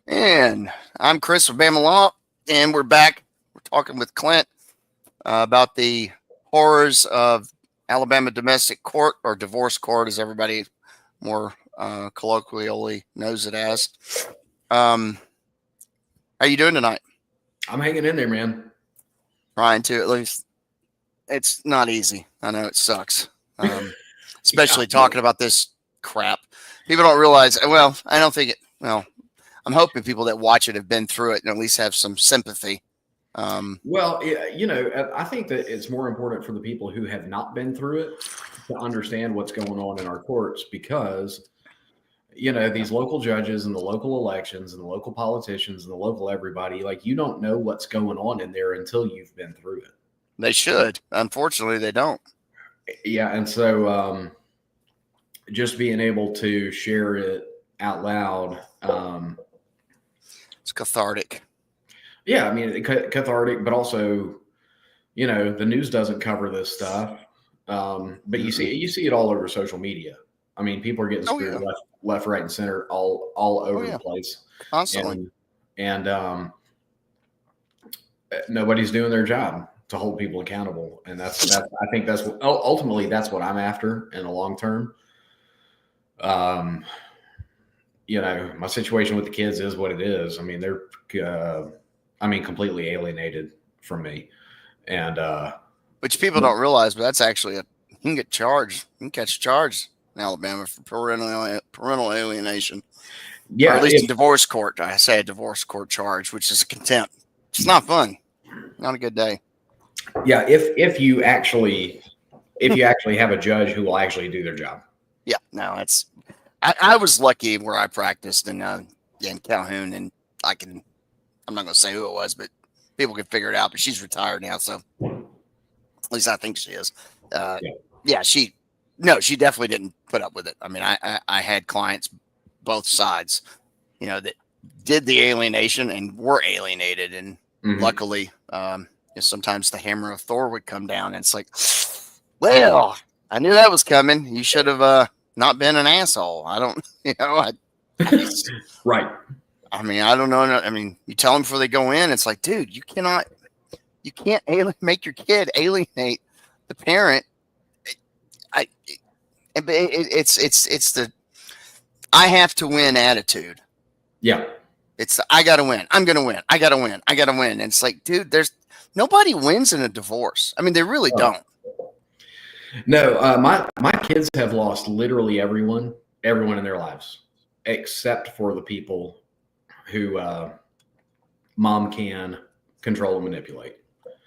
And I'm Chris with Bama Law, and we're back. We're talking with Clint about the horrors of Alabama domestic court, or divorce court, as everybody more colloquially knows it as. How you doing tonight? I'm hanging in there, man. Trying to, at least. It's not easy. I know it sucks, especially talking about this crap. People don't realize. Well, I don't think it. Well, I'm hoping people that watch it have been through it and at least have some sympathy. I think that it's more important for the people who have not been through it to understand what's going on in our courts because, these local judges and the local elections and the local politicians and the local everybody, like, you don't know what's going on in there until you've been through it. They should. Unfortunately, they don't. Yeah. And so just being able to share it out loud, it's cathartic. Yeah, I mean, cathartic, but also, the news doesn't cover this stuff. But you see it all over social media. I mean, people are getting screwed left, right, and center all over the place constantly, and nobody's doing their job to hold people accountable. And that's I think that's what, ultimately that's what I'm after in the long term. My situation with the kids is what it is. I mean, they're completely alienated from me, and which people don't realize, but that's actually you can get charged. You can catch charged in Alabama for parental alienation. Yeah, or at least a divorce court. I say a divorce court charge, which is contempt. It's not fun. Not a good day. Yeah, if you actually have a judge who will actually do their job. Yeah, no, it's. I was lucky where I practiced in Calhoun, and I'm not going to say who it was, but people can figure it out. But she's retired now, so at least I think she is. She definitely didn't put up with it. I mean, I had clients both sides, that did the alienation and were alienated, and luckily, sometimes the hammer of Thor would come down, and it's like, well, I knew that was coming. You should have not been an asshole. I don't, right. I mean, I don't know. I mean, you tell them before they go in. It's like, dude, you can't make your kid alienate the parent. It's the I have to win attitude. Yeah. It's I got to win. I'm going to win. I got to win. I got to win. And it's like, dude, there's nobody wins in a divorce. I mean, they really don't. No, my kids have lost literally everyone in their lives, except for the people who mom can control and manipulate.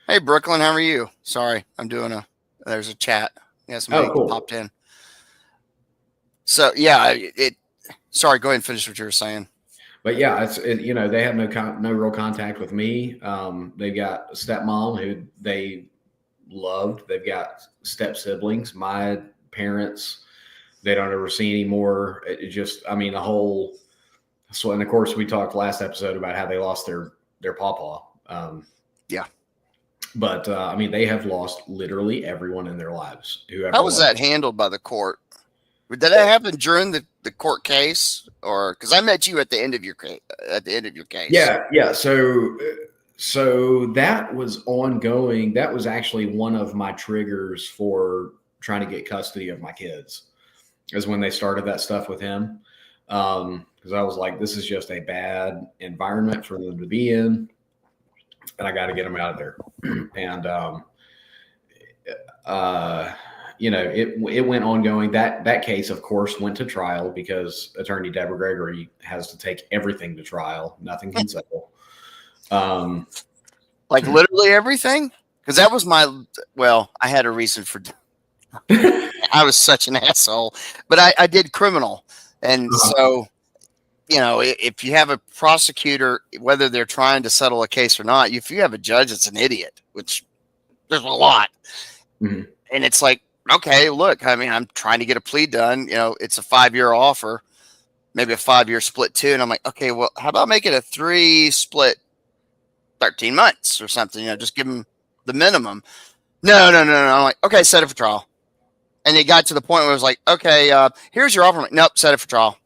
Hey, Brooklyn, how are you? Sorry, there's a chat. Yeah, somebody popped in. So yeah, sorry, go ahead and finish what you were saying. But yeah, they have no real contact with me. They've got a stepmom who they loved. They've got step siblings. My parents, they don't ever see anymore. It just, I mean, the whole. So, and of course, we talked last episode about how they lost their pawpaw. Yeah. But they have lost literally everyone in their lives. How was that handled by the court? Did that happen during the court case, or because I met you at the end of your case? Yeah. So that was ongoing. That was actually one of my triggers for trying to get custody of my kids, is when they started that stuff with him. Because I was like, this is just a bad environment for them to be in, and I got to get them out of there. And it went ongoing. That case, of course, went to trial because Attorney Deborah Gregory has to take everything to trial. Nothing can settle. Like literally everything? Because that was I had a reason for. I was such an asshole, but I did criminal, and so. If you have a prosecutor, whether they're trying to settle a case or not, if you have a judge that's an idiot, which there's a lot, and it's like, okay, look, I mean, I'm trying to get a plea done. It's a 5-year offer, maybe a 5-year split too. And I'm like, okay, well, how about make it a 3 split 13 months or something? Just give them the minimum. No. I'm like, okay, set it for trial. And it got to the point where it was like, okay, here's your offer. I'm like, nope, set it for trial.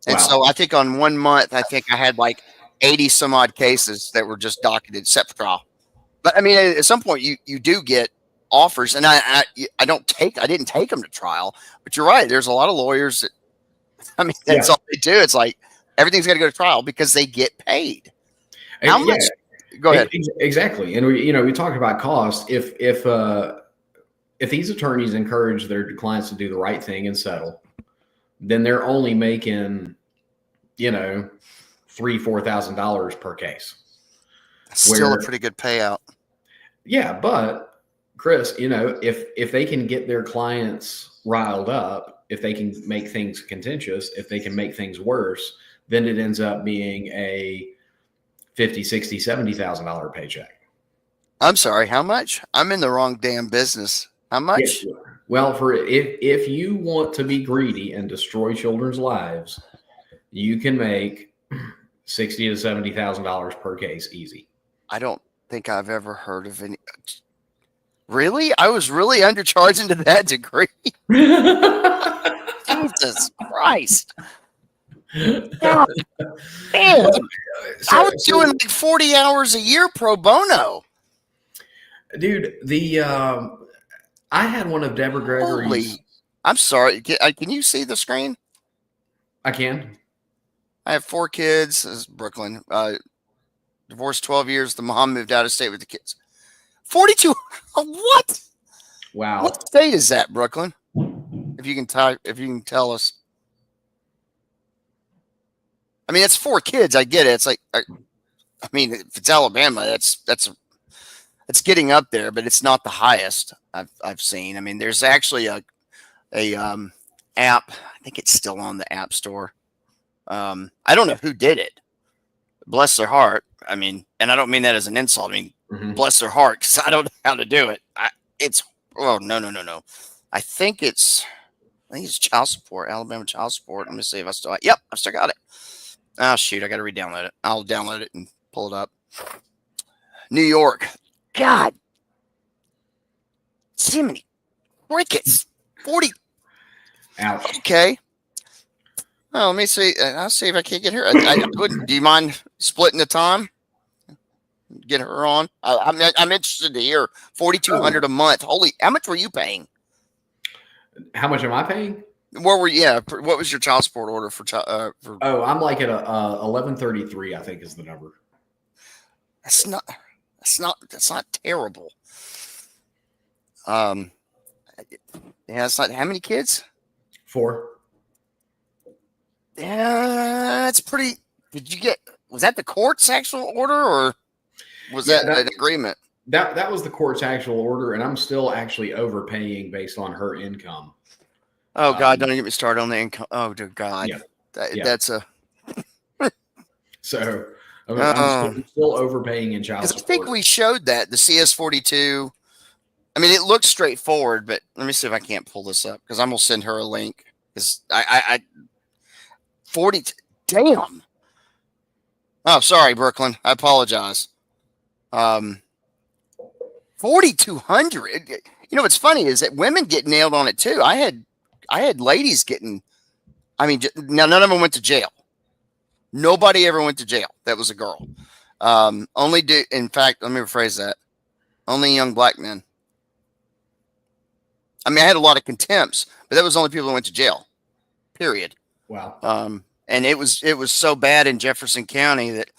And Wow. so I think on 1 month, I think I had like 80 some odd cases that were just docketed set for trial. But I mean, at some point you do get offers, and I didn't take them to trial, but you're right. There's a lot of lawyers that, I mean, that's all they do. It's like everything's got to go to trial because they get paid. How much? Go ahead. Exactly. And we talked about cost. If these attorneys encourage their clients to do the right thing and settle, then they're only making, $3,000-$4,000 per case. Still a pretty good payout. Yeah, but Chris, if they can get their clients riled up, if they can make things contentious, if they can make things worse, then it ends up being a $50,000, $60,000, $70,000 paycheck. I'm sorry, how much? I'm in the wrong damn business. How much? Yeah, well, if you want to be greedy and destroy children's lives, you can make $60,000 to $70,000 per case easy. I don't think I've ever heard of any. Really? I was really undercharging to that degree. Jesus Christ. God, man. I was doing like 40 hours a year pro bono. Dude, I had one of Deborah Gregory's. I'm sorry. Can you see the screen? I can. I have 4 kids. This is Brooklyn. Divorced 12 years. The mom moved out of state with the kids. 42. What? Wow. What state is that, Brooklyn? If you can tell us. I mean, it's 4 kids. I get it. It's like, I mean, if it's Alabama, it's getting up there, but it's not the highest I've seen. I mean, there's actually a app. I think it's still on the App Store. I don't know who did it. Bless their heart. I mean, and I don't mean that as an insult. I mean, bless their heart, because I don't know how to do it. No. I think it's child support, Alabama child support. Let me see if I still. Yep, I still got it. Oh shoot, I got to re-download it. I'll download it and pull it up. New York. God, Jiminy crickets. 40. Ouch. Okay. Oh, let me see. I'll see if I can't get her. Do you mind splitting the time? Get her on. I'm interested to hear. 4,200 a month. Holy! How much were you paying? How much am I paying? Where were you? Yeah. What was your child support order for? Oh, I'm like at 1133. I think is the number. That's not terrible. Yeah, it's not. How many kids? 4. Yeah, that's pretty. Was that the court's actual order, or was that an agreement? That was the court's actual order, and I'm still actually overpaying based on her income. Oh God, don't get me started on the income. Oh dear God, yeah. That's a. So I'm still overpaying in child support. I think we showed that the CS42. I mean, it looks straightforward, but let me see if I can't pull this up, because I'm gonna send her a link. Because I 40. Damn. Oh, sorry, Brooklyn. I apologize. 4,200. You know what's funny is that women get nailed on it too. I had ladies getting. I mean, now none of them went to jail. Nobody ever went to jail. That was a girl. In fact, let me rephrase that. Only young black men. I mean, I had a lot of contempts, but that was only people who went to jail. Period. Wow. And it was so bad in Jefferson County that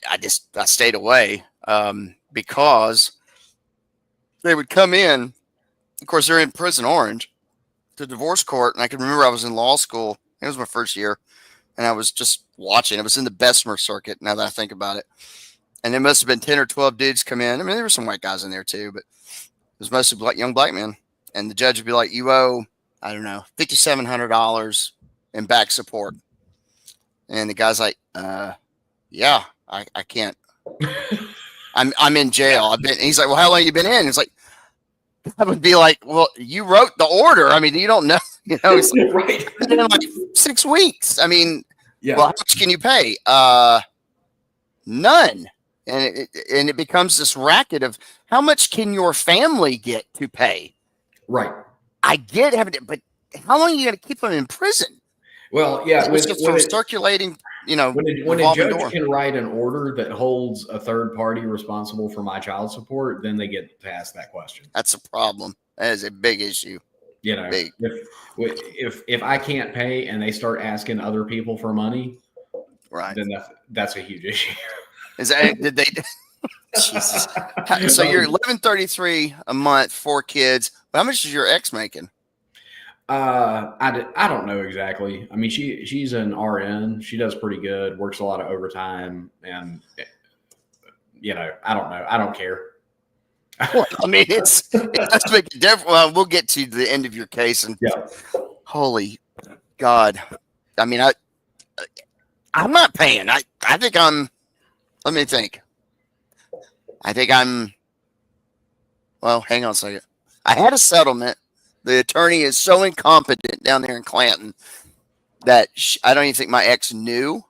I stayed away because they would come in. Of course, they're in Prison Orange, to divorce court, and I can remember I was in law school. It was my first year, and I was just watching. It was in the Bessemer circuit. Now that I think about it, and there must have been 10 or 12 dudes come in. I mean, there were some white guys in there too, but it was mostly young black men. And the judge would be like, "You owe, I don't know, $5,700 in back support." And the guy's like, "Yeah, I can't. I'm in jail. He's like, "Well, how long have you been in?" It's like, I would be like, "Well, you wrote the order. I mean, you don't know, It's like, right. in like 6 weeks. I mean, yeah. Well, how much can you pay? None." And it becomes this racket of how much can your family get to pay? Right. I get having it, but how long are you going to keep them in prison? Well, yeah. It was just a circulating, When a revolving judge door. can write an order that holds a third party responsible for my child support, then they get to ask that question. That's a problem. That is a big issue. Big. If I can't pay and they start asking other people for money, right? Then that's a huge issue. Is that did they? Jesus. So you're $11.33 a month, 4 kids. But how much is your ex making? I don't know exactly. I mean, she's an RN. She does pretty good. Works a lot of overtime, and I don't know. I don't care. Well, I mean, it does make a difference. Well, we'll get to the end of your case, and holy God, I mean, I'm not paying. I think I'm. Let me think. I think I'm. Well, hang on a second. I had a settlement. The attorney is so incompetent down there in Clanton that I don't even think my ex knew.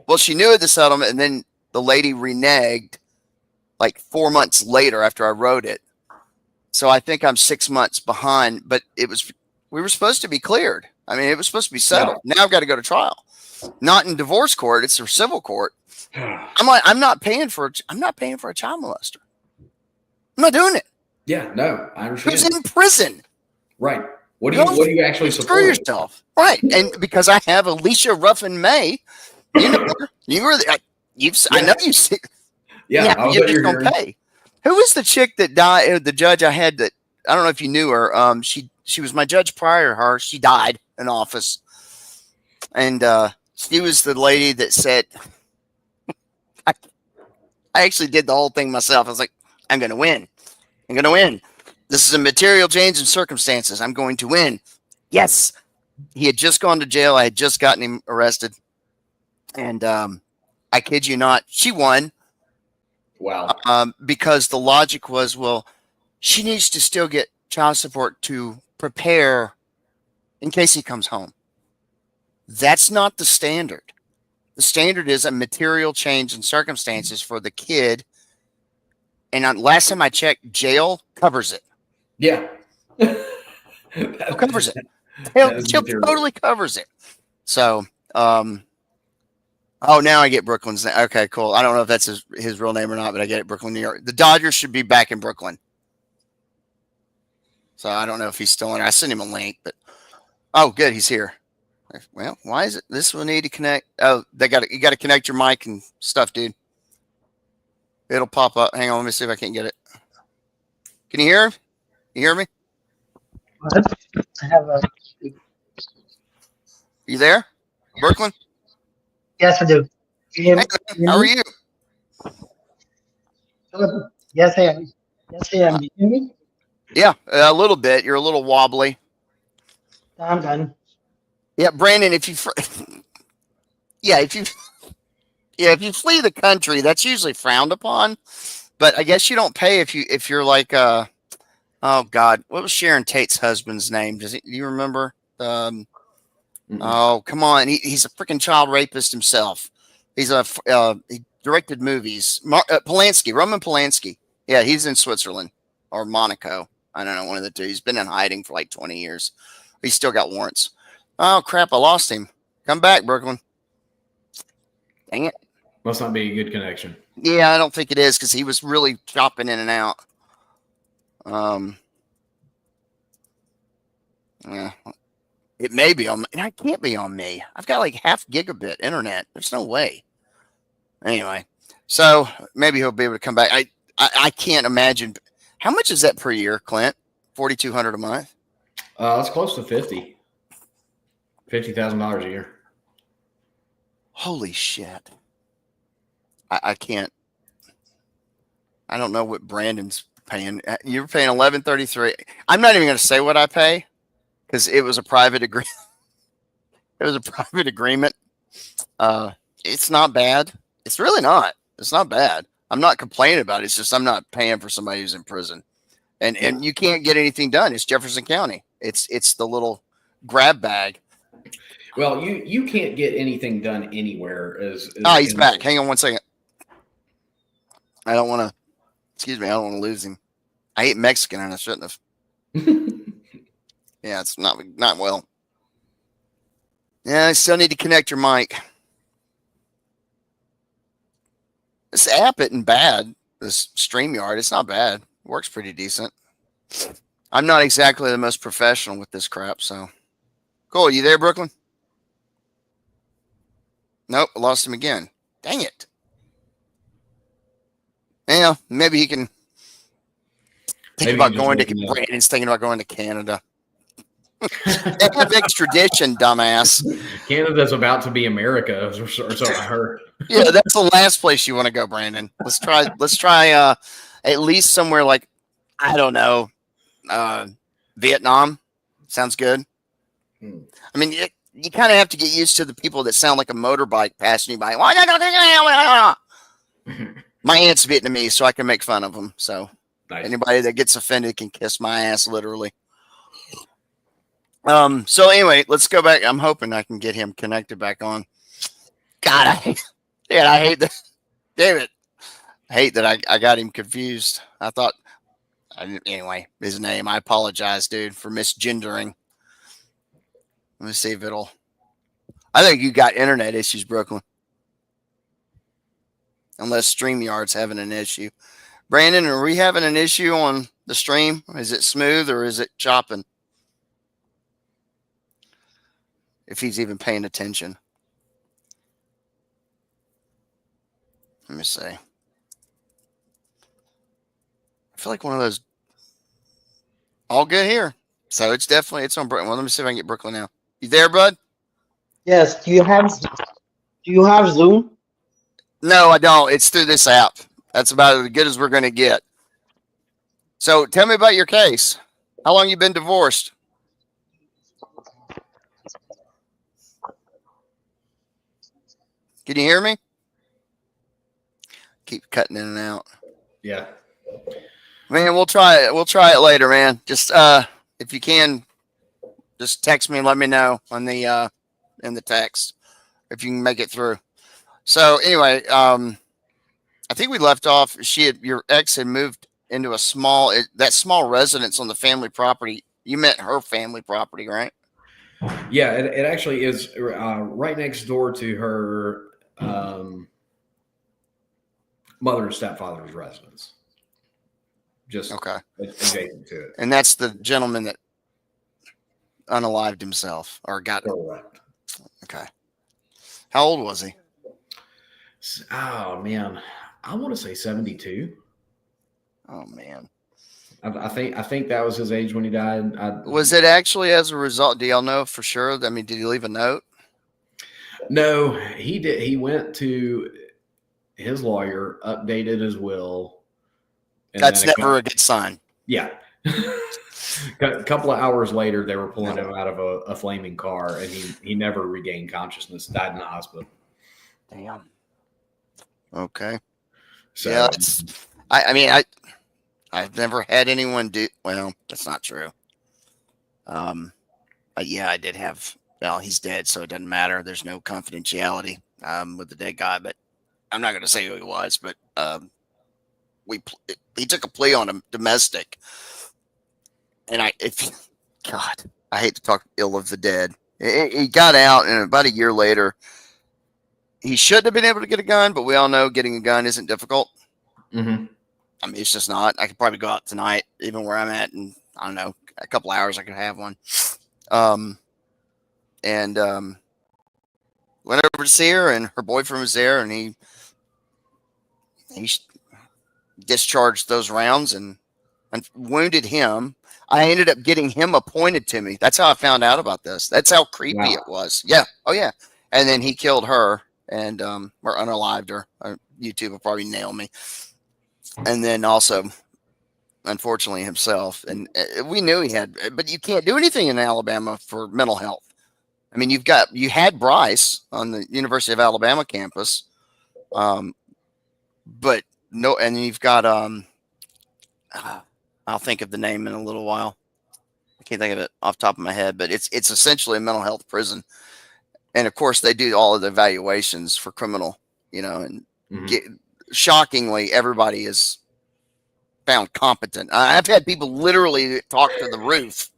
Well, she knew of the settlement, and then the lady reneged like 4 months later after I wrote it. So I think I'm 6 months behind, but we were supposed to be cleared. I mean, it was supposed to be settled. Yeah. Now I've got to go to trial. Not in divorce court, it's a civil court. I'm like, I'm not paying for a child molester. I'm not doing it. Yeah, no, I understand. Who's in prison? What do you actually support? Screw yourself. Right. And because I have Alicia Ruffin May, you know her. I know you see. Yeah, you're just gonna pay. Who was the chick that died? The judge I had that I don't know if you knew her. She was my judge prior to her. She died in office, and she was the lady that said, I actually did the whole thing myself. I was like, I'm gonna win. I'm gonna win. This is a material change in circumstances. I'm going to win. Yes. He had just gone to jail. I had just gotten him arrested. And I kid you not, she won. Wow. Because the logic was, well, she needs to still get child support to prepare in case he comes home. That's not the standard. The standard is a material change in circumstances for the kid. And last time I checked, jail covers it. Yeah. Covers it. Jail totally covers it. So, now I get Brooklyn's name. Okay, cool. I don't know if that's his real name or not, but I get it. Brooklyn, New York. The Dodgers should be back in Brooklyn. So I don't know if he's still in. I sent him a link, but good, he's here. Well, why is it this will need to connect? Oh, you got to connect your mic and stuff, dude. It'll pop up. Hang on, let me see if I can get it. Can you hear him? You hear me? I have a. You there, Brooklyn? Yes, I do. Hey, how are you? Yes, I am. Yes, I am. Do you hear me? Yeah, a little bit. You're a little wobbly. I'm done. Yeah, Brandon. If you flee the country, that's usually frowned upon. But I guess you don't pay if you're like oh God, what was Sharon Tate's husband's name? Do you remember? Oh, come on, he's a freaking child rapist himself. He directed movies. Roman Polanski. Yeah, he's in Switzerland or Monaco. I don't know, one of the two. He's been in hiding for like 20 years. He's still got warrants. Oh crap, I lost him. Come back, Brooklyn. Dang it. Must not be a good connection. Yeah, I don't think it is because he was really chopping in and out. Yeah, it may be on me. It can't be on me. I've got like half gigabit internet. There's no way. Anyway, so maybe he'll be able to come back. I can't imagine. How much is that per year, Clint? $4,200 a month? It's close to $50,000 a year. Holy shit. I can't. I don't know what Brandon's paying. You're paying $11.33. I'm not even going to say what I pay because it was a private agreement. It was a private agreement. It's not bad. It's really not. It's not bad. I'm not complaining about it. It's just I'm not paying for somebody who's in prison, and you can't get anything done. It's Jefferson County. It's the little grab bag. Well, you can't get anything done anywhere. He's back. Hang on one second. I don't want to lose him. I ate Mexican and I shouldn't have. Yeah, it's not well. Yeah, I still need to connect your mic. This app isn't bad. This StreamYard, it's not bad. It works pretty decent. I'm not exactly the most professional with this crap, so. Cool, you there, Brooklyn? Nope, I lost him again. Dang it. Yeah, maybe he can think about going to Brandon's thinking about going to Canada. They have extradition, dumbass. Canada's about to be America, or so I heard. Yeah, that's the last place you want to go, Brandon. Let's try at least somewhere like, I don't know, Vietnam. Sounds good. I mean, you kind of have to get used to the people that sound like a motorbike passing you by. My aunt's Vietnamese, so I can make fun of them. So anybody that gets offended can kiss my ass, literally. So anyway, let's go back. I'm hoping I can get him connected back on. God, I hate that. Damn it. I hate that I got him confused. I thought, anyway, his name. I apologize, dude, for misgendering. Let me see if it'll. I think you got internet issues, Brooklyn. Unless StreamYard's having an issue. Brandon, are we having an issue on the stream? Is it smooth or is it chopping? If he's even paying attention. Let me see. I feel like one of those. All good here. So it's on Brooklyn. Well, let me see if I can get Brooklyn now. You there, bud? Yes. Do you have Zoom? No, I don't. It's through this app. That's about as good as we're going to get. So tell me about your case. How long you been divorced? Can you hear me? Keep cutting in and out. Yeah. Man, we'll try it. We'll try it later, man. Just if you can, just text me and let me know on the in the text if you can make it through. So anyway, I think we left off. Your ex had moved into that small residence on the family property. You meant her family property, right? Yeah, it actually is right next door to her mother and stepfather's residence. Just okay, adjacent to it. And that's the gentleman that unalived himself or got it. Correct. Okay. How old was he? Oh man, I want to say 72. Oh man. I think that was his age when he died. Was it actually as a result? Do y'all know for sure? I mean, did he leave a note? No, he did. He went to his lawyer, updated his will. And that's never a good sign. Yeah. A couple of hours later, they were pulling him out of a flaming car, and he never regained consciousness. Died in the hospital. Damn. Okay. So yeah, I've never had anyone do. Well, that's not true. But yeah, I did have. Well, he's dead, so it doesn't matter. There's no confidentiality with the dead guy, but I'm not going to say who he was. But he took a plea on a domestic, and God, I hate to talk ill of the dead. He got out, and about a year later, he should have been able to get a gun, but we all know getting a gun isn't difficult. Mm-hmm. I mean, it's just not. I could probably go out tonight, even where I'm at, and I don't know, a couple hours I could have one. And went over to see her, and her boyfriend was there, and he discharged those rounds and wounded him. I ended up getting him appointed to me. That's how I found out about this. That's how creepy it was. Yeah. Oh yeah. And then he killed her and or unalived her. YouTube will probably nail me. And then also, unfortunately, himself. And we knew he had, but you can't do anything in Alabama for mental health. I mean, you had Bryce on the University of Alabama campus, but no, and you've got I'll think of the name in a little while. I can't think of it off the top of my head, but it's essentially a mental health prison, and of course they do all of the evaluations for criminal, and shockingly, everybody is found competent. I've had people literally talk to the roof.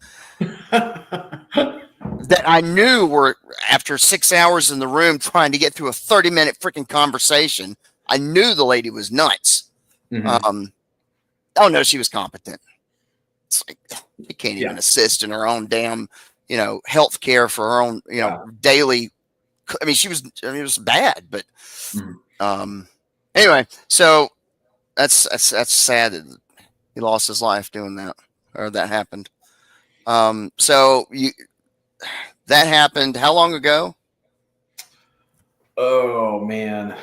that I knew were after 6 hours in the room trying to get through a 30-minute freaking conversation. I knew the lady was nuts. Oh no, she was competent. It's like she can't even assist in her own damn, health care for her own, daily. I mean, it was bad, but anyway, so that's sad that he lost his life doing that, or that happened. So that happened how long ago? Oh man,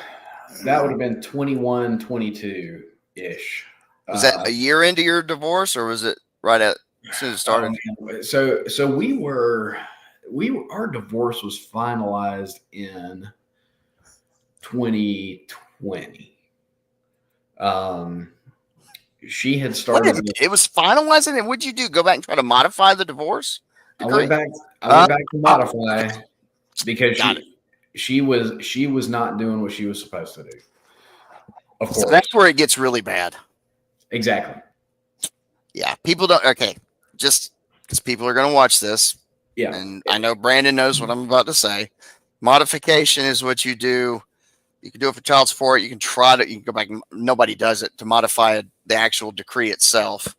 that would have been 21, 22 ish. Was that a year into your divorce, or was it right at as soon as it started? So our divorce was finalized in 2020. She had started. It was finalizing, and what'd you do? Go back and try to modify the divorce decree? I went back to modify because she was not doing what she was supposed to do. Of course, so that's where it gets really bad. Exactly. Yeah, people don't. Okay, just because people are going to watch this. Yeah, and I know Brandon knows what I'm about to say. Modification is what you do. You can do it for child support. You can try to. You can go back. Nobody does it to modify the actual decree itself.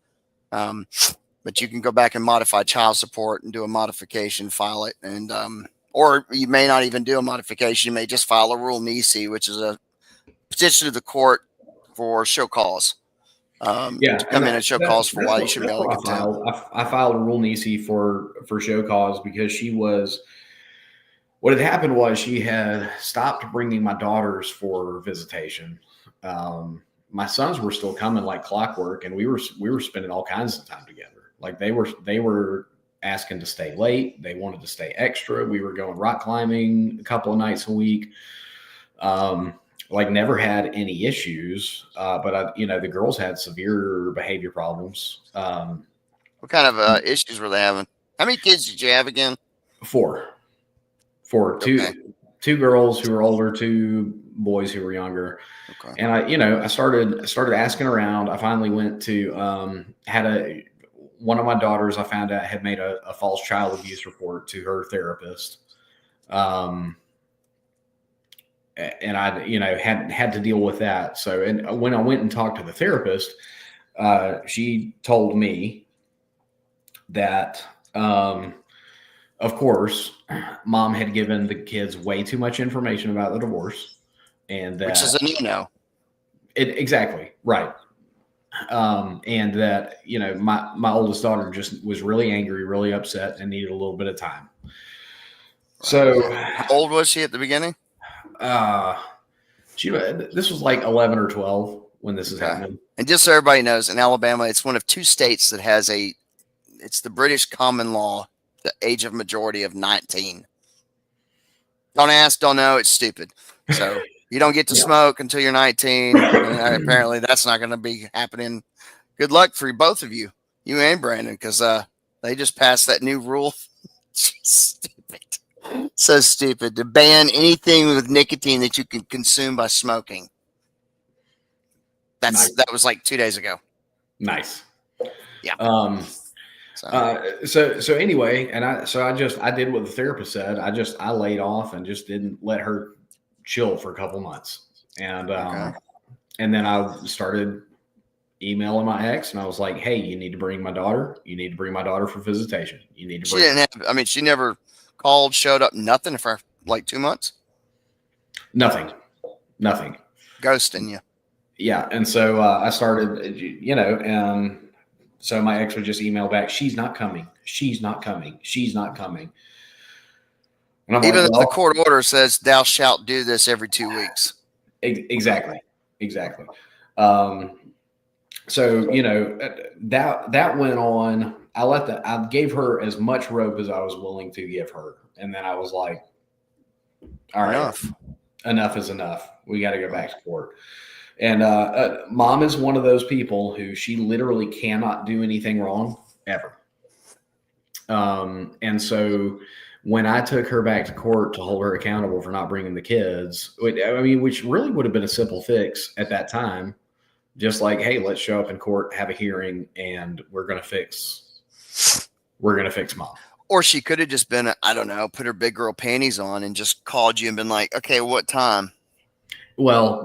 But you can go back and modify child support and do a modification, file it, and or you may not even do a modification. You may just file a rule nisi, which is a petition to the court for show cause. To come in and show cause for why you should be able to contempt. I filed a rule nisi for show cause because she was. What had happened was she had stopped bringing my daughters for visitation. My sons were still coming like clockwork, and we were spending all kinds of time together. Like they were asking to stay late. They wanted to stay extra. We were going rock climbing a couple of nights a week. Like never had any issues, but the girls had severe behavior problems. What kind of issues were they having? How many kids did you have again? 4. Okay. Two girls who were older, 2 boys who were younger. Okay. And I started asking around. I finally went to one of my daughters I found out had made a false child abuse report to her therapist. And I had to deal with that. So, and when I went and talked to the therapist, she told me that, of course, mom had given the kids way too much information about the divorce, and that, which is a exactly right. And that, my oldest daughter just was really angry, really upset, and needed a little bit of time. So, how old was she at the beginning? This was like 11 or 12 when this is happening. And just so everybody knows, in Alabama, it's one of 2 states that has it's the British common law, the age of majority of 19. Don't ask, don't know. It's stupid. So you don't get to smoke until you're 19. And apparently that's not going to be happening. Good luck for both of you and Brandon, because they just passed that new rule. Stupid. So stupid to ban anything with nicotine that you can consume by smoking. That was like 2 days ago. Nice. Yeah. So anyway, and I did what the therapist said. I laid off and just didn't let her chill for a couple months. And and then I started emailing my ex, and I was like, "Hey, you need to bring my daughter. You need to bring my daughter for visitation. You need to bring." She didn't have. I mean, she never called, showed up, nothing for like 2 months. Nothing. Ghosting you. Yeah, and so I started, and so my ex would just email back, "She's not coming. She's not coming. She's not coming." And I'm even though the court order says thou shalt do this every 2 weeks. Exactly. So that went on. I gave her as much rope as I was willing to give her, and then I was like, "All right, enough is enough. We got to go back to court." And mom is one of those people who she literally cannot do anything wrong ever. And so when I took her back to court to hold her accountable for not bringing the kids, which really would have been a simple fix at that time, just like, "Hey, let's show up in court, have a hearing, and we're going to fix mom." Or she could have just been, I don't know, put her big girl panties on and just called you and been like, okay, what time? Well,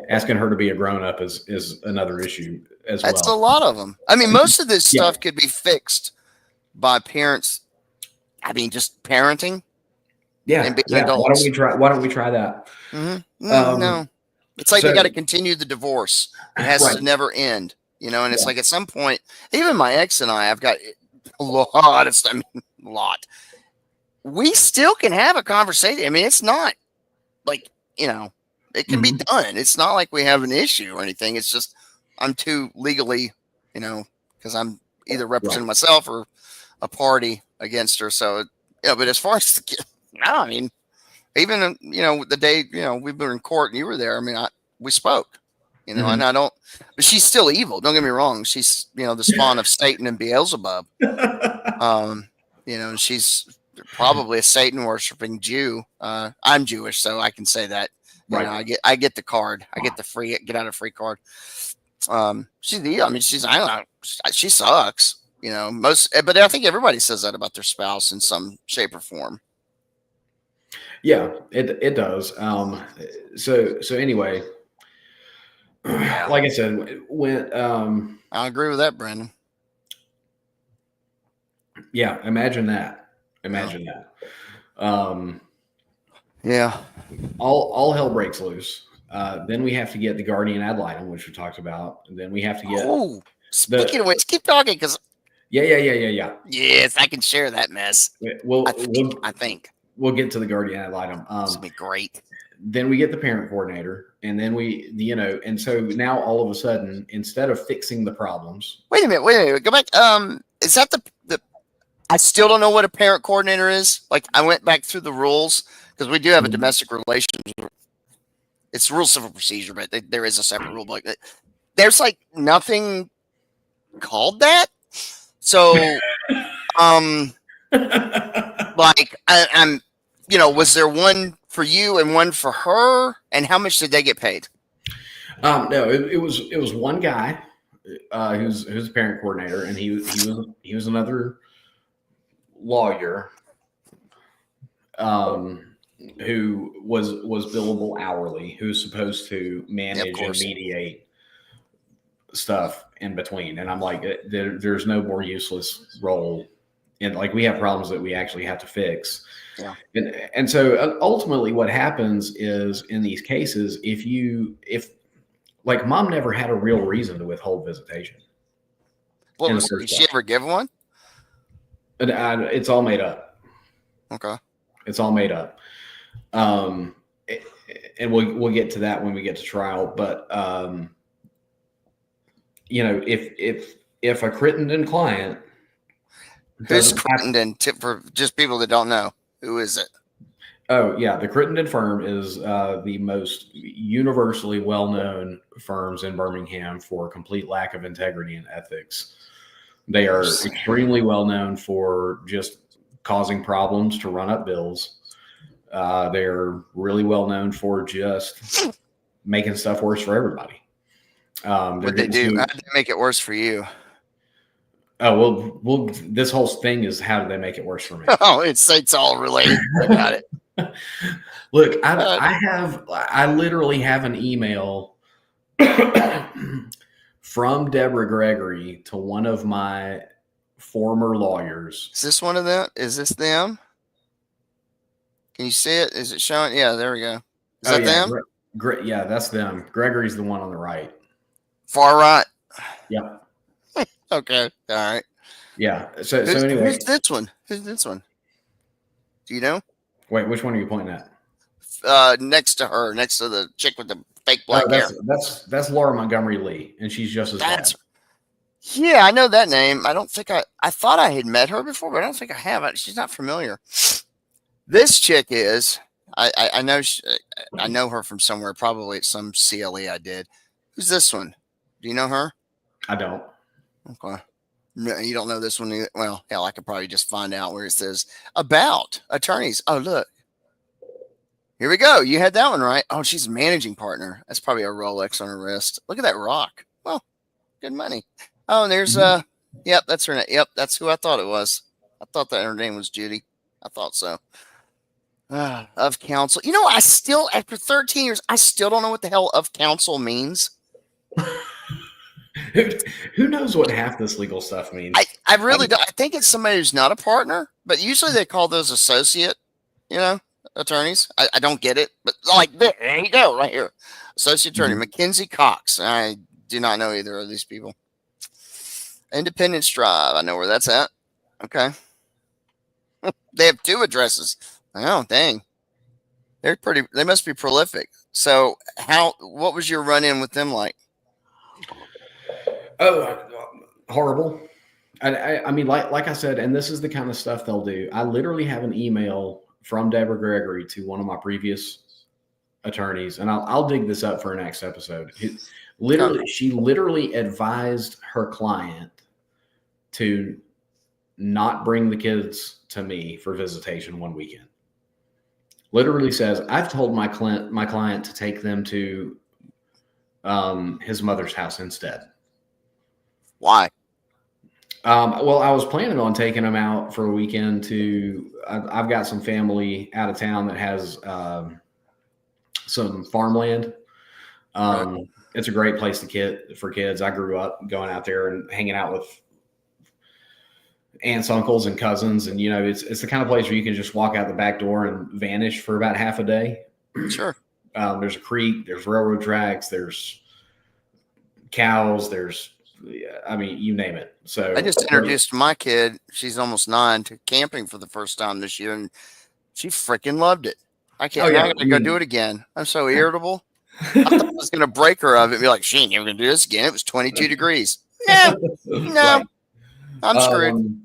asking her to be a grown up is another issue as That's well. a lot of them. I mean, most of this Yeah. stuff could be fixed by parents. I mean, just parenting. Yeah, and being yeah. adults. Why don't we try that? No, it's like so- they got to continue the divorce. It has Right. to never end, and it's like at some point, even my ex and I've got a lot of stuff. I mean, a lot. We still can have a conversation. I mean, it's not like, it can be done. It's not like we have an issue or anything. It's just I'm too legally, because I'm either representing myself or a party against her. So, but as far as the kid, no, I mean, even, the day, we were in court and you were there, I mean, we spoke, and I don't, but she's still evil. Don't get me wrong. She's, the spawn of Satan and Beelzebub. And she's probably a Satan worshiping Jew. I'm Jewish, so I can say that. I get the card. I get the free get out of free card. She's I don't know. She sucks. But I think everybody says that about their spouse in some shape or form. Yeah, it does. So anyway, like I said, when I agree with that, Brandon. Yeah, imagine that. Yeah. All hell breaks loose. Then we have to get the guardian ad litem, which we talked about. And then we have to get. Oh, speaking of which, keep talking because. Yeah. Yes, I can share that mess. I think we'll get to the guardian ad litem. This will be great. Then we get the parent coordinator, and then and so now all of a sudden, instead of fixing the problems. Wait a minute. Go back. Is that the? I still don't know what a parent coordinator is. Like, I went back through the rules because we do have a domestic relations. It's rule civil procedure, but there is a separate rule book. There's like nothing called that. So, like I'm, was there one for you and one for her? And how much did they get paid? No, it was one guy who's a parent coordinator, and he was another lawyer who was billable hourly, who's supposed to manage and mediate stuff in between. And I'm like, there's no more useless role. And like, we have problems that we actually have to fix. Yeah. And so ultimately what happens is, in these cases, if like, mom never had a real reason to withhold visitation. Did she ever give one? And it's all made up. Okay. It's all made up. And we'll get to that when we get to trial. But if a Crittenden client, who's Crittenden? Tip for just people that don't know, who is it? Oh yeah, the Crittenden firm is the most universally well-known firms in Birmingham for complete lack of integrity and ethics. They are extremely well known for just causing problems to run up bills. They're really well known for just making stuff worse for everybody. What they do? How did they make it worse for you? Oh, well, this whole thing is, how do they make it worse for me? Oh, it's all related. I got it. Look, I literally have an email from Deborah Gregory to one of my former lawyers. Is this one of them? Is this them? Can you see it? Is it showing? Yeah, there we go. Is that them? Yeah, that's them. Gregory's the one on the right. Far right. Yeah. Okay. All right. Yeah. So anyway, who's this one? Who's this one? Do you know? Wait, which one are you pointing at? Next to her, next to the chick with the fake black hair. That's Laura Montgomery Lee, and she's just as bad. Yeah, I know that name. I don't think I thought I had met her before, but I don't think I have. She's not familiar. This chick is. I know. I know her from somewhere. Probably at some CLE I did. Who's this one? Do you know her? I don't. Okay. No, you don't know this one either. Well, hell, I could probably just find out where it says about attorneys. Oh, look. Here we go. You had that one right. Oh, she's a managing partner. That's probably a Rolex on her wrist. Look at that rock. Well, good money. Oh, and there's yep, that's her name. Yep, that's who I thought it was. I thought that her name was Judy. I thought so. Of counsel. I still, after 13 years, I still don't know what the hell of counsel means. Who knows what half this legal stuff means? I really don't. I think it's somebody who's not a partner, but usually they call those associate, attorneys. I don't get it, but like there you go, right here. Associate attorney, Mackenzie Cox. I do not know either of these people. Independence Drive. I know where that's at. Okay. They have 2 addresses. Oh, dang. They must be prolific. So what was your run-in with them like? Oh, horrible. I mean, like I said, and this is the kind of stuff they'll do. I literally have an email from Deborah Gregory to one of my previous attorneys, and I'll dig this up for our next episode. She literally advised her client to not bring the kids to me for visitation one weekend. Literally says, I've told my client to take them to his mother's house instead. Why? Well, I was planning on taking them out for a weekend I've got some family out of town that has some farmland. Right. It's a great place for kids. I grew up going out there and hanging out with aunts, uncles, and cousins. And, it's the kind of place where you can just walk out the back door and vanish for about half a day. Sure. There's a creek, there's railroad tracks, there's cows, you name it. So I just introduced my kid. She's almost 9 to camping for the first time this year, and she freaking loved it. I can't. I'm going to go do it again. I'm so irritable. I thought I was going to break her of it and be like, she ain't never going to do this again. It was 22 degrees. No, right. I'm screwed.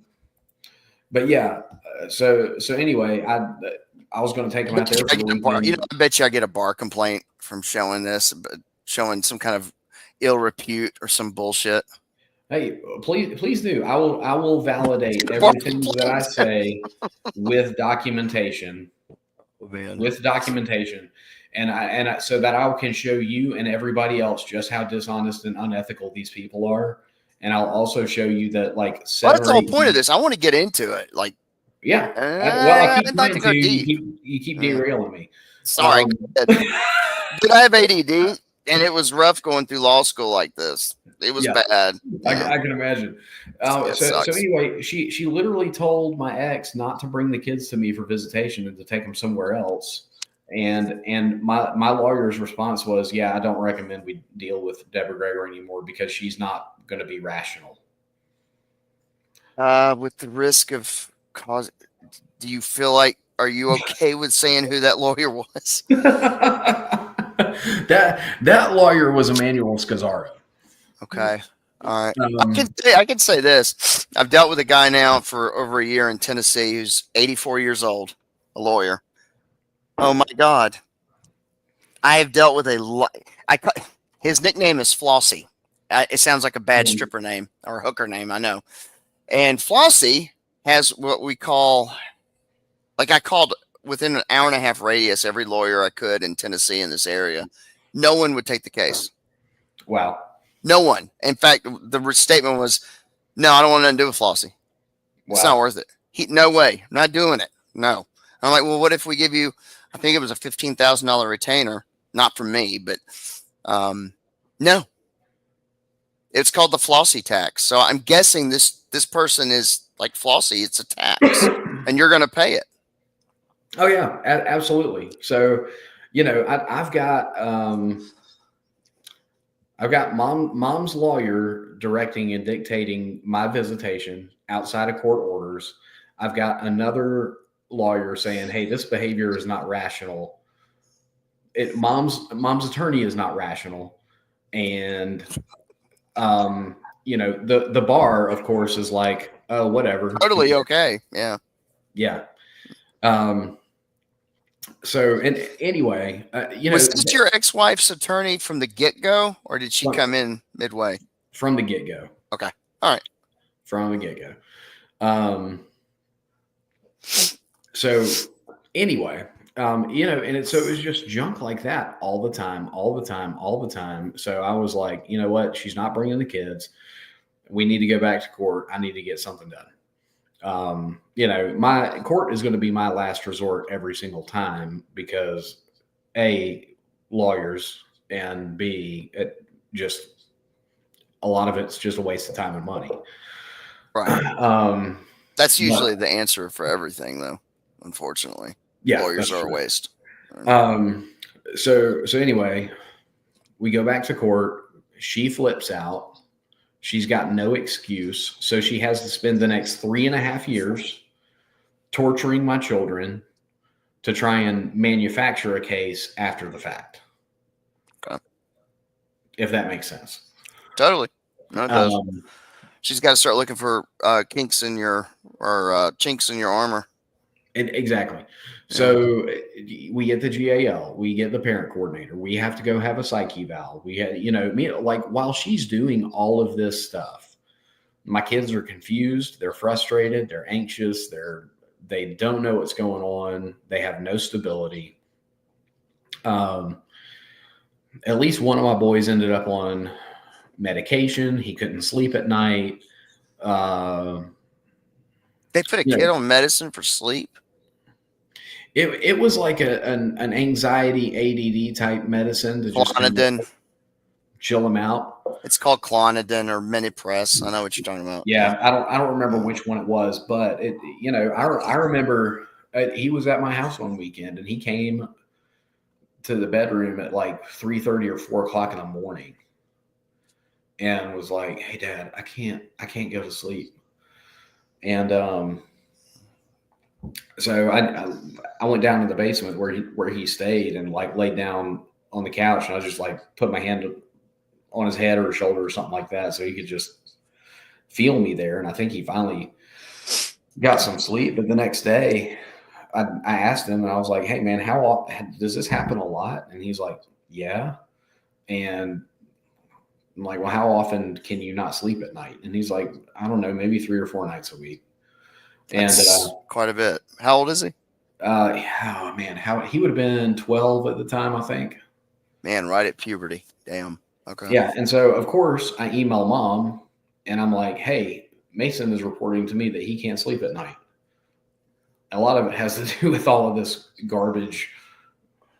But yeah, so anyway, I was going to take them out there for the weekend. I bet you I get a bar complaint from showing this, showing some kind of ill repute or some bullshit. Hey, please do. I will validate everything that I say with documentation. With documentation, and so that I can show you and everybody else just how dishonest and unethical these people are. And I'll also show you that, like, that's the whole point of this. I want to get into it. Like, yeah. Well, I keep trying to. You keep derailing me. Sorry. Dude, I have ADD, and it was rough going through law school like this. It was bad. I can imagine. So anyway, she literally told my ex not to bring the kids to me for visitation and to take them somewhere else. And my lawyer's response was, yeah, I don't recommend we deal with Deborah Gregory anymore because she's not going to be rational. With the risk of cause, do you feel like, are you okay with saying who that lawyer was? That lawyer was Emmanuel Scazzaro. Okay. All right. I can say this. I've dealt with a guy now for over a year in Tennessee who's 84 years old, a lawyer. Oh my God. I have dealt with his nickname is Flossie. It sounds like a bad stripper name or hooker name, I know. And Flossie has what we call, like, I called within an hour and a half radius every lawyer I could in Tennessee in this area. No one would take the case. Wow. No one. In fact, the statement was, no, I don't want nothing to do with Flossie. Wow. It's not worth it. No way. I'm not doing it. No. I'm like, well, what if we give you, I think it was a $15,000 retainer, not from me, but no. It's called the Flossie tax. So I'm guessing this person is like Flossie. It's a tax, and you're going to pay it. Oh yeah, absolutely. So, I've got mom's lawyer directing and dictating my visitation outside of court orders. I've got another lawyer saying, hey, this behavior is not rational. Mom's attorney is not rational. And, the bar, of course, is like, oh, whatever. Totally okay. Yeah. Yeah. So, and anyway, was this your ex-wife's attorney from the get-go, or did she come in midway? From the get-go. Okay. All right. From the get-go. So anyway, and so it was just junk like that all the time. So I was like, you know what? She's not bringing the kids. We need to go back to court. I need to get something done. My court is going to be my last resort every single time because A, lawyers, and B, it just a lot of it's just a waste of time and money. Right. Um, That's usually but, the answer for everything, though. Unfortunately, yeah, lawyers that's are a true. waste. So anyway, we go back to court. She flips out. She's got no excuse. So she has to spend the next 3.5 years torturing my children to try and manufacture a case after the fact. Okay. If that makes sense. Totally. No, it does. Um, She's got to start looking for kinks in your or chinks in your armor. exactly. So we get the GAL, we get the parent coordinator, we have to go have a psych eval. We had, like while she's doing all of this stuff, my kids are confused, they're frustrated, they're anxious, they don't know what's going on, they have no stability. At least one of my boys ended up on medication. He couldn't sleep at night. They put a kid on medicine for sleep. It was like an anxiety ADD type medicine to just kind of chill them out. It's called Clonidine or Minipress. I know what you're talking about. Yeah, I don't remember which one it was, but I remember he was at my house one weekend and he came to the bedroom at like 3:30 or 4 o'clock in the morning and was like, "Hey, Dad, I can't go to sleep." And so I went down to the basement where he stayed and like laid down on the couch and I just like put my hand on his head or his shoulder or something like that so he could just feel me there. And I think he finally got some sleep. But the next day, I asked him and I was like, "Hey man, how often does this happen a lot?" And he's like, "Yeah." And I'm like, "Well, how often can you not sleep at night?" And he's like, "I don't know, maybe 3 or 4 nights a week." That's quite a bit. How old is he? Oh man, he would have been 12 at the time, I think. Man, right at puberty. Damn. Okay. Yeah, and so of course I email mom, and I'm like, "Hey, Mason is reporting to me that he can't sleep at night." A lot of it has to do with all of this garbage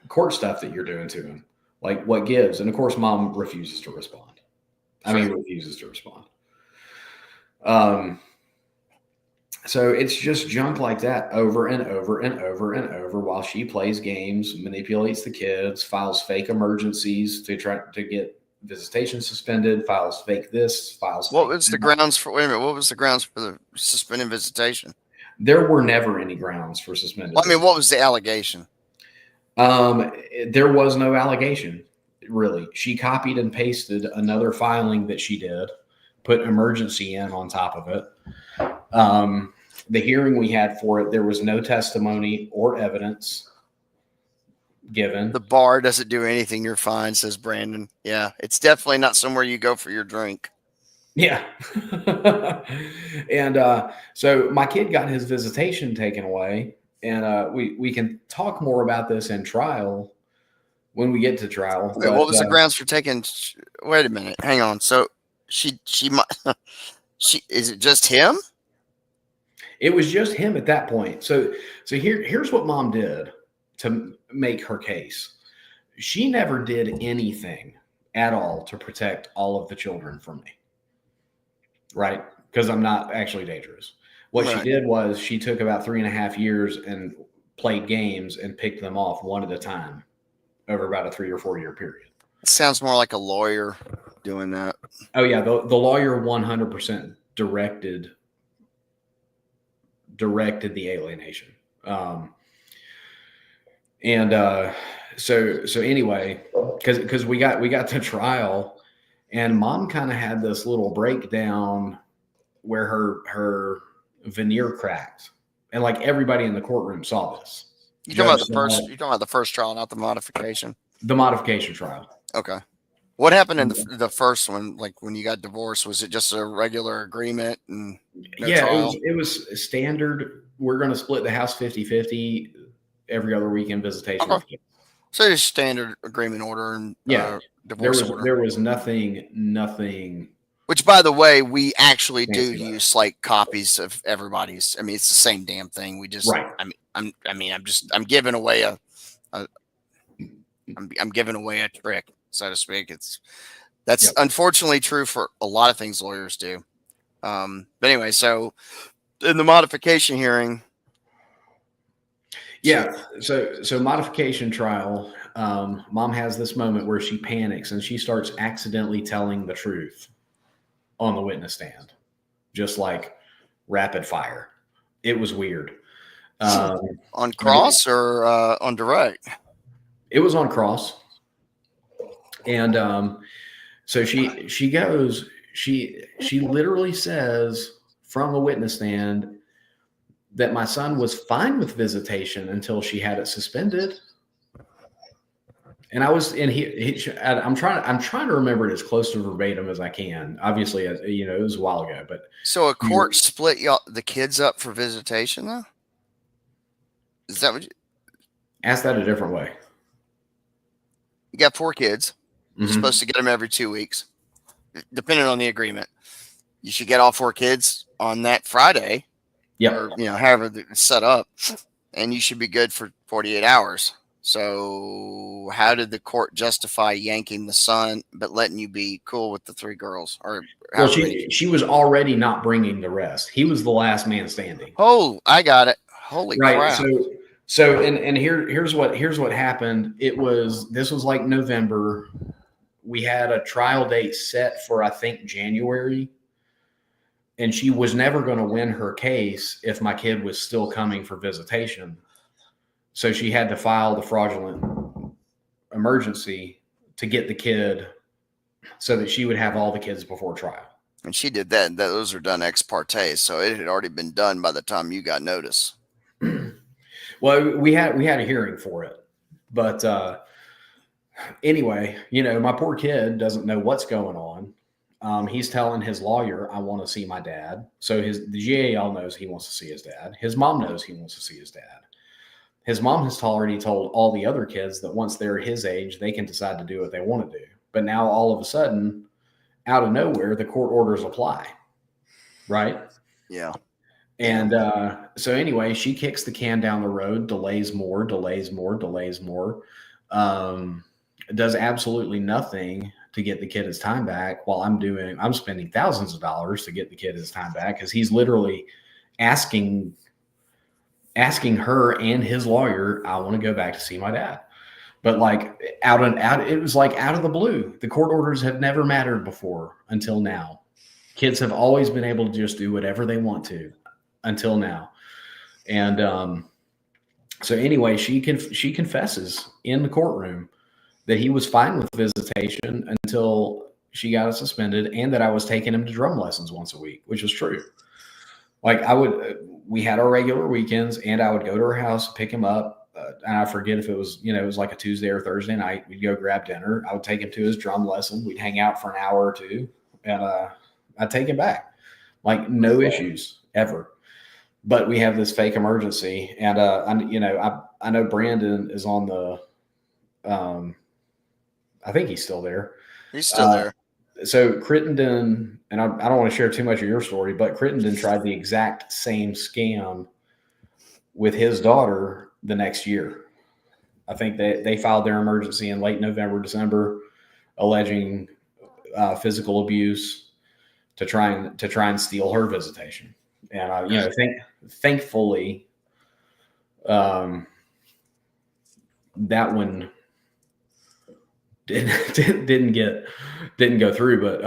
court stuff that you're doing to him. Like, what gives? And of course, mom refuses to respond. Refuses to respond. So it's just junk like that over and over and over and over while she plays games, manipulates the kids, files fake emergencies to try to get visitation suspended, files fake this, files What fake was that. the grounds for what was the grounds for the suspended visitation? There were never any grounds for suspended. Well, I mean, what was the allegation? There was no allegation, really. She copied and pasted another filing that she did, put emergency in on top of it. The hearing we had for it, there was no testimony or evidence given. The bar doesn't do anything, you're fine, says Brandon. Yeah, it's definitely not somewhere you go for your drink. Yeah. And so my kid got his visitation taken away. And we can talk more about this in trial when we get to trial. Okay, what was the grounds for taking? Wait a minute, hang on. So she is it just him? It was just him at that point. So here's what mom did to make her case. She never did anything at all to protect all of the children from me. Right? Because I'm not actually dangerous. What she did was she took about 3.5 years and played games and picked them off one at a time over about a 3 or 4 year period. It sounds more like a lawyer doing that. Oh yeah, the lawyer 100% directed the alienation. So anyway, because we got to trial, and mom kind of had this little breakdown where her veneer cracked, and like everybody in the courtroom saw this. You're talking about the first trial, not the modification. The modification trial. Okay. What happened in the first one? Like when you got divorced, was it just a regular agreement and trial? It was standard. We're going to split the house 50-50 every other weekend visitation. Okay. So it's standard agreement order and divorce order. There was nothing Which, by the way, we actually do Fancy letter. use like copies of everybody's. I mean, it's the same damn thing. We just, Right. I'm giving away I'm giving away a trick, so to speak. That's Yep. unfortunately true for a lot of things lawyers do. But anyway, so in the modification hearing, Yeah. So modification trial. Mom has this moment where she panics and she starts accidentally telling the truth on the witness stand, just like rapid fire. It was weird. on cross or on direct? It was on cross, and so she goes. She literally says from the witness stand that my son was fine with visitation until she had it suspended. And I was, and I'm trying to remember it as close to verbatim as I can. Obviously, it was a while ago, but So a court split the kids up for visitation, though? Is that what ask that a different way. you got? 4 kids. You're Mhm. supposed to get them every 2 weeks, depending on the agreement. You should get all 4 kids on that Friday, Yep. or however it's set up, and you should be good for 48 hours. So how did the court justify yanking the son but letting you be cool with the 3 girls? Or Well, she was already not bringing the rest. He was the last man standing. Oh, I got it. Holy Right. crap! So here's what happened. This was like November. We had a trial date set for I think January, and she was never going to win her case if my kid was still coming for visitation. So she had to file the fraudulent emergency to get the kid so that she would have all the kids before trial. And she did that. Those are done ex parte, so it had already been done by the time you got notice. Well, we had a hearing for it, but anyway, my poor kid doesn't know what's going on. He's telling his lawyer, "I want to see my dad." So the GAL knows he wants to see his dad. His mom knows he wants to see his dad. His mom has already told all the other kids that once they're his age, they can decide to do what they want to do. But now all of a sudden, out of nowhere, the court orders apply, right? Yeah. And so anyway, she kicks the can down the road, delays more, does absolutely nothing to get the kid his time back while I'm spending thousands of dollars to get the kid his time back because he's literally asking her and his lawyer, "I want to go back to see my dad." But like out, it was like out of the blue. The court orders have never mattered before until now. Kids have always been able to just do whatever they want to until now. And so anyway, she confesses in the courtroom that he was fine with visitation until she got it suspended, and that I was taking him to drum lessons once a week, which was true. Like we had our regular weekends, and I would go to her house, pick him up. And I forget if it was, it was like a Tuesday or Thursday night. We'd go grab dinner. I would take him to his drum lesson. We'd hang out for an hour or two, and I'd take him back. Like no issues ever. But we have this fake emergency, and I know Brandon is on the. I think he's still there. He's still there. So Crittenden, and I don't want to share too much of your story, but Crittenden tried the exact same scam with his daughter the next year. I think they filed their emergency in late November, December, alleging physical abuse to try and steal her visitation. And thankfully, that one didn't go through. But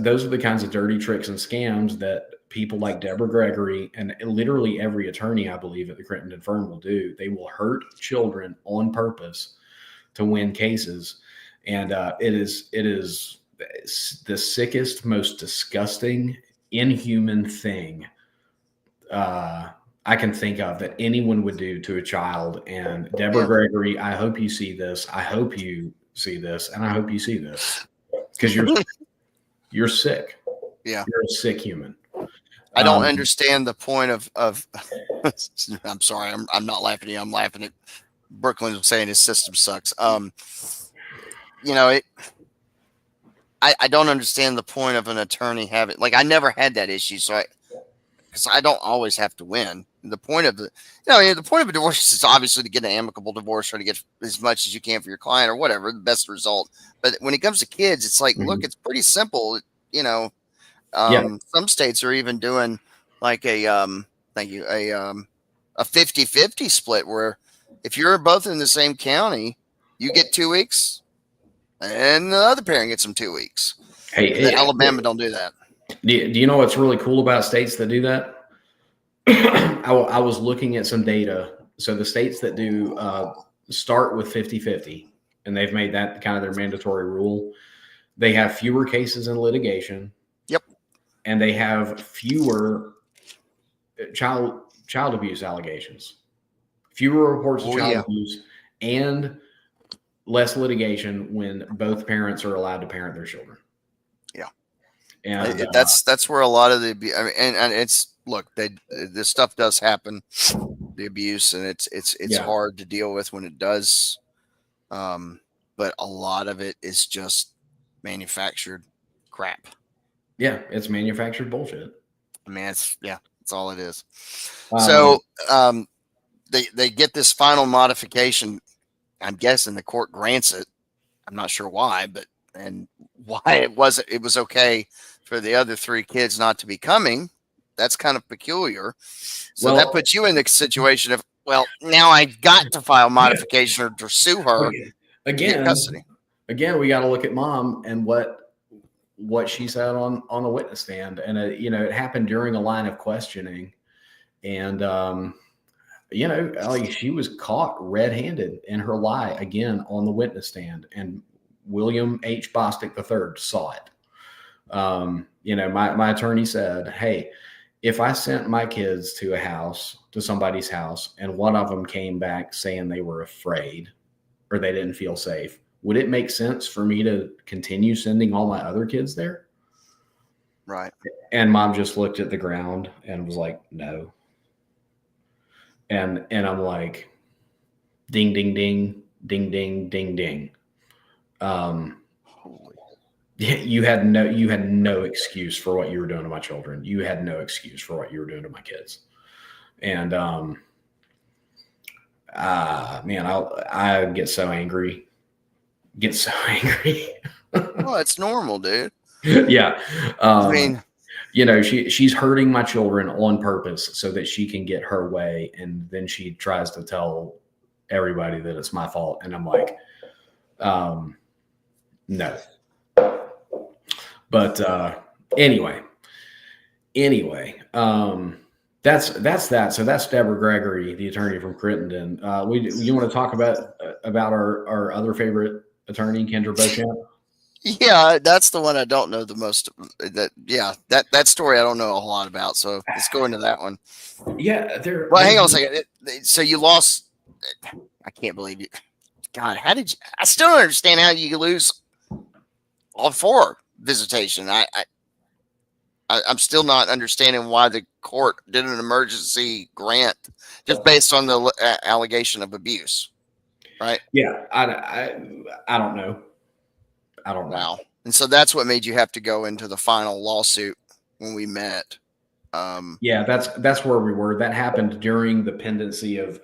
those are the kinds of dirty tricks and scams that people like Deborah Gregory and literally every attorney, I believe, at the Crittenden firm will do. They will hurt children on purpose to win cases, and it is the sickest, most disgusting, inhuman thing I can think of that anyone would do to a child. And Deborah Gregory, I hope you see this. I hope you see this, and I hope you see this because you're sick. Yeah, you're a sick human. I don't understand the point of I'm sorry, I'm not laughing at you. I'm laughing at Brooklyn saying his system sucks. I don't understand the point of an attorney having, like, I never had that issue, so because I don't always have to win. The point of the point of a divorce is obviously to get an amicable divorce or to get as much as you can for your client or whatever, the best result. But when it comes to kids, it's like, look, it's pretty simple. Yeah. Some states are even doing like thank you, a 50-50 split where if you're both in the same county, you get 2 weeks and the other parent gets them 2 weeks. Hey, Alabama don't do that. Do you know what's really cool about states that do that? I was looking at some data. So the states that do start with 50-50, and they've made that kind of their mandatory rule, they have fewer cases in litigation. Yep. And they have fewer child abuse allegations, fewer reports of child abuse, and less litigation when both parents are allowed to parent their children. Yeah. And that's where a lot of the, I mean, and it's, look, this stuff does happen, the abuse, and it's hard to deal with when it does. But a lot of it is just manufactured crap. Yeah, it's manufactured bullshit. I mean, that's all it is. So they get this final modification. I'm guessing the court grants it. I'm not sure why, and why it was okay for the other 3 kids not to be coming. That's kind of peculiar. So that puts you in the situation of, well, now I got to file modification or to sue her again. To get custody. Again, we got to look at mom and what she said on the witness stand, and it happened during a line of questioning, and like, she was caught red-handed in her lie again on the witness stand, and William H. Bostic III saw it. My attorney said, hey, if I sent my kids to somebody's house, and one of them came back saying they were afraid or they didn't feel safe, would it make sense for me to continue sending all my other kids there? Right. And mom just looked at the ground and was like, no. And I'm like, ding, ding, ding, ding, ding, ding, ding. You had no excuse for what you were doing to my children. You had no excuse for what you were doing to my kids. And man, I get so angry. Well, it's normal, dude. Yeah. I mean, she's hurting my children on purpose so that she can get her way, and then she tries to tell everybody that it's my fault, and I'm like, no. But anyway, that's that. So that's Deborah Gregory, the attorney from Crittenden. You want to talk about our other favorite attorney, Kendra Beauchamp? Yeah, that's the one I don't know the most. That story I don't know a whole lot about. So let's go into that one. Yeah, well, hang on a second. So you lost. I can't believe you. God, how did you? I still don't understand how you lose all 4 visitation. I'm still not understanding why the court did an emergency grant just based on the allegation of abuse, right? Yeah, I don't know. I don't know. Wow. And so that's what made you have to go into the final lawsuit when we met. Yeah, that's where we were. That happened during the pendency of,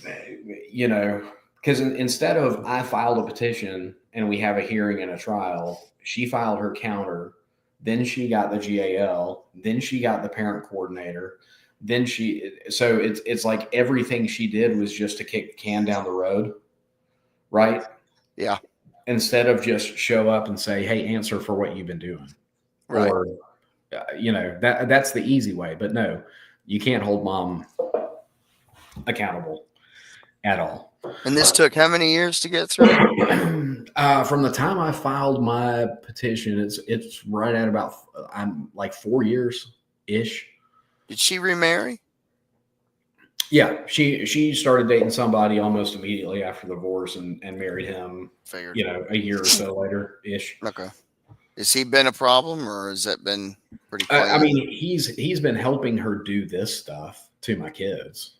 because instead of I filed a petition and we have a hearing and a trial, she filed her counter. Then she got the GAL. Then she got the parent coordinator. Then so it's like everything she did was just to kick the can down the road, right? Yeah. Instead of just show up and say, hey, answer for what you've been doing. Right. Or, that's the easy way. But no, you can't hold mom accountable at all. And this took how many years to get through? From the time I filed my petition, it's right at about, I'm like 4 years ish. Did she remarry? Yeah, she started dating somebody almost immediately after the divorce and married him. Figured. A year or so later ish. Okay. Has he been a problem, or has that been pretty? I mean, he's been helping her do this stuff to my kids.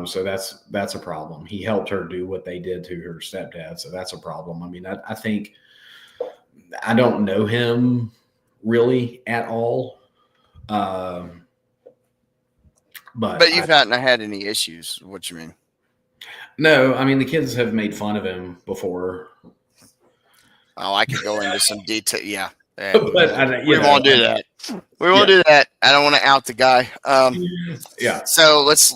So that's a problem. He helped her do what they did to her stepdad. So that's a problem. I mean, I think I don't know him really at all. But you've not had any issues. What you mean? No, I mean the kids have made fun of him before. Oh, I could go into some detail. Yeah, But we won't do that. We won't do that. I don't want to out the guy. Yeah. So let's.